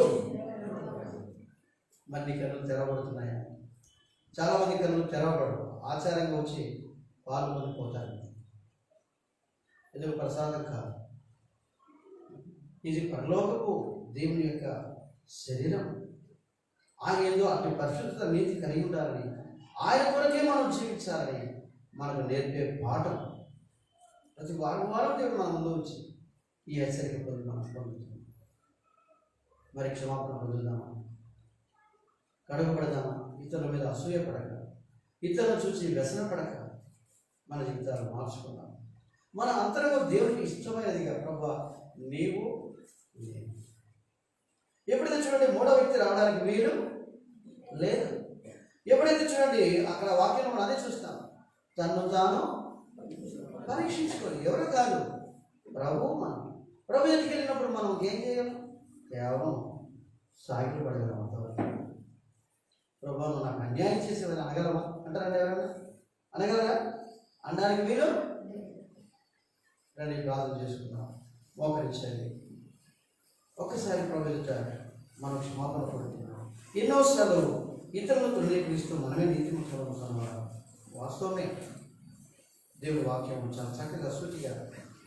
మన్ని కన్నులు తెరవబడుతున్నాయా? చాలామంది కన్నులు తెరవబడవు, ఆచారంగా వచ్చి పాల్గొని పోతారు. ఇది ప్రసాదం కాదు, ఇది పరలోకపు దేవుని యొక్క శరీరం. ఆయన ఏదో అటు పరిశుద్ధత నీతి కలిగి ఉండాలని, ఆయన కొరకే మనం జీవించాలని మనకు నేర్పే పాఠం. ప్రతి వారం దేవుడు మన ముందు వచ్చి ఈ హెచ్చరిక పొంది మనం పొందుతున్నాం. మరి క్షమాపణ పొందుదామా? కడుగుపడదామా? ఇతరుల మీద అసూయ పడక, ఇతరులను చూసి వ్యసన పడక మన జీవితాలను మార్చుకుందాం. మన అంతరంగం దేవునికి ఇష్టమైనదిగా ప్రభా నీవు నేను. ఎప్పుడైతే చూడండి 3వ వ్యక్తి రావడానికి వీలు లేదు. ఎప్పుడైతే చూడండి అక్కడ వాక్యం మనం అదే చూస్తాం, తను తాను పరీక్షించుకొని. ఎవరు కాదు, ప్రభు. మనం ప్రభు ఎదుటికి వెళ్ళినప్పుడు మనం ఏం చేయగలం? కేవలం సాగిలు పడగలం. అంతవరకు ప్రభు నువ్వు నాకు అన్యాయం చేసేవని అనగలమా? అంటారండి ఎవరైనా? అనగలరా? అనడానికి వీలు. రండి ప్రార్థన చేసుకుందాం, మోకరించండి. ఒక్కసారి ప్రభు ఎదుట మనం క్షమాపణ పడుతున్నాం. ఎన్నోసార్లు ఇతరులను తృణీకరిస్తూ మనమే నీతిమంతులం అవుతున్నాం. వాస్తవమే, దేవుడి వాక్యం చాలా చక్కగా సూటిగా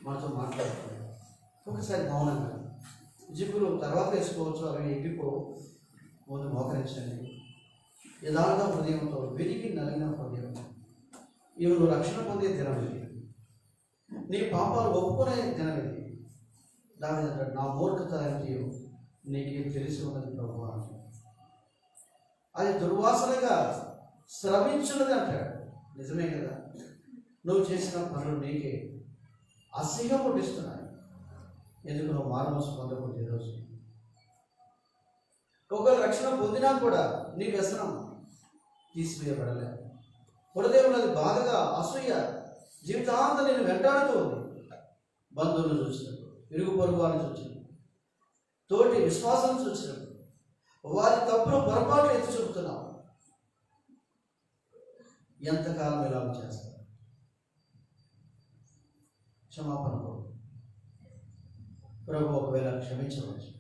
మనతో మాట్లాడుతున్నాం. ఒకసారి మౌనంగా జిప్పులు తర్వాత వేసుకోవచ్చు, అవి ఎగ్గిపోవు. ముందు మోకరించండి. యథార్థ హృదయంతో విరిగి నలిగిన హృదయం. ఇవి రక్షణ పొందే దినం ఇది, నీ పాపాలు ఒప్పుకునే దినం ఇది. దాని నా మూర్ఖత ఏంటియో నీకేం తెలిసి ఉన్నది ప్రభు. అది దుర్వాసనగా స్రవించున్నది అంటాడు. నిజమే కదా? నువ్వు చేసిన పనులు నీకే అసహ్యం పుట్టిస్తున్నాయి. ఎందుకు నువ్వు మారుమోసం పొందకూడదు. ఈరోజు ఒకవేళ రక్షణ పొందినా కూడా నీ వ్యసనం తీసివేయబడలే. హృదయంలో అది బాధగా అసూయ జీవితాంతం నేను వెంటాడుతూ ఉంది. బంధువులను చూసినప్పుడు, ఇరుగు పొరుగు వారిని చూసినప్పుడు, తోటి విశ్వాసం చూసినప్పుడు వారి తప్పును పొరపాట్లు ఎత్తి చూపుతున్నావు. ఎంతకాలం ఇలా చేస్తారు? క్షమాపణ ప్రభు ఒకవేళ క్షమించవచ్చు.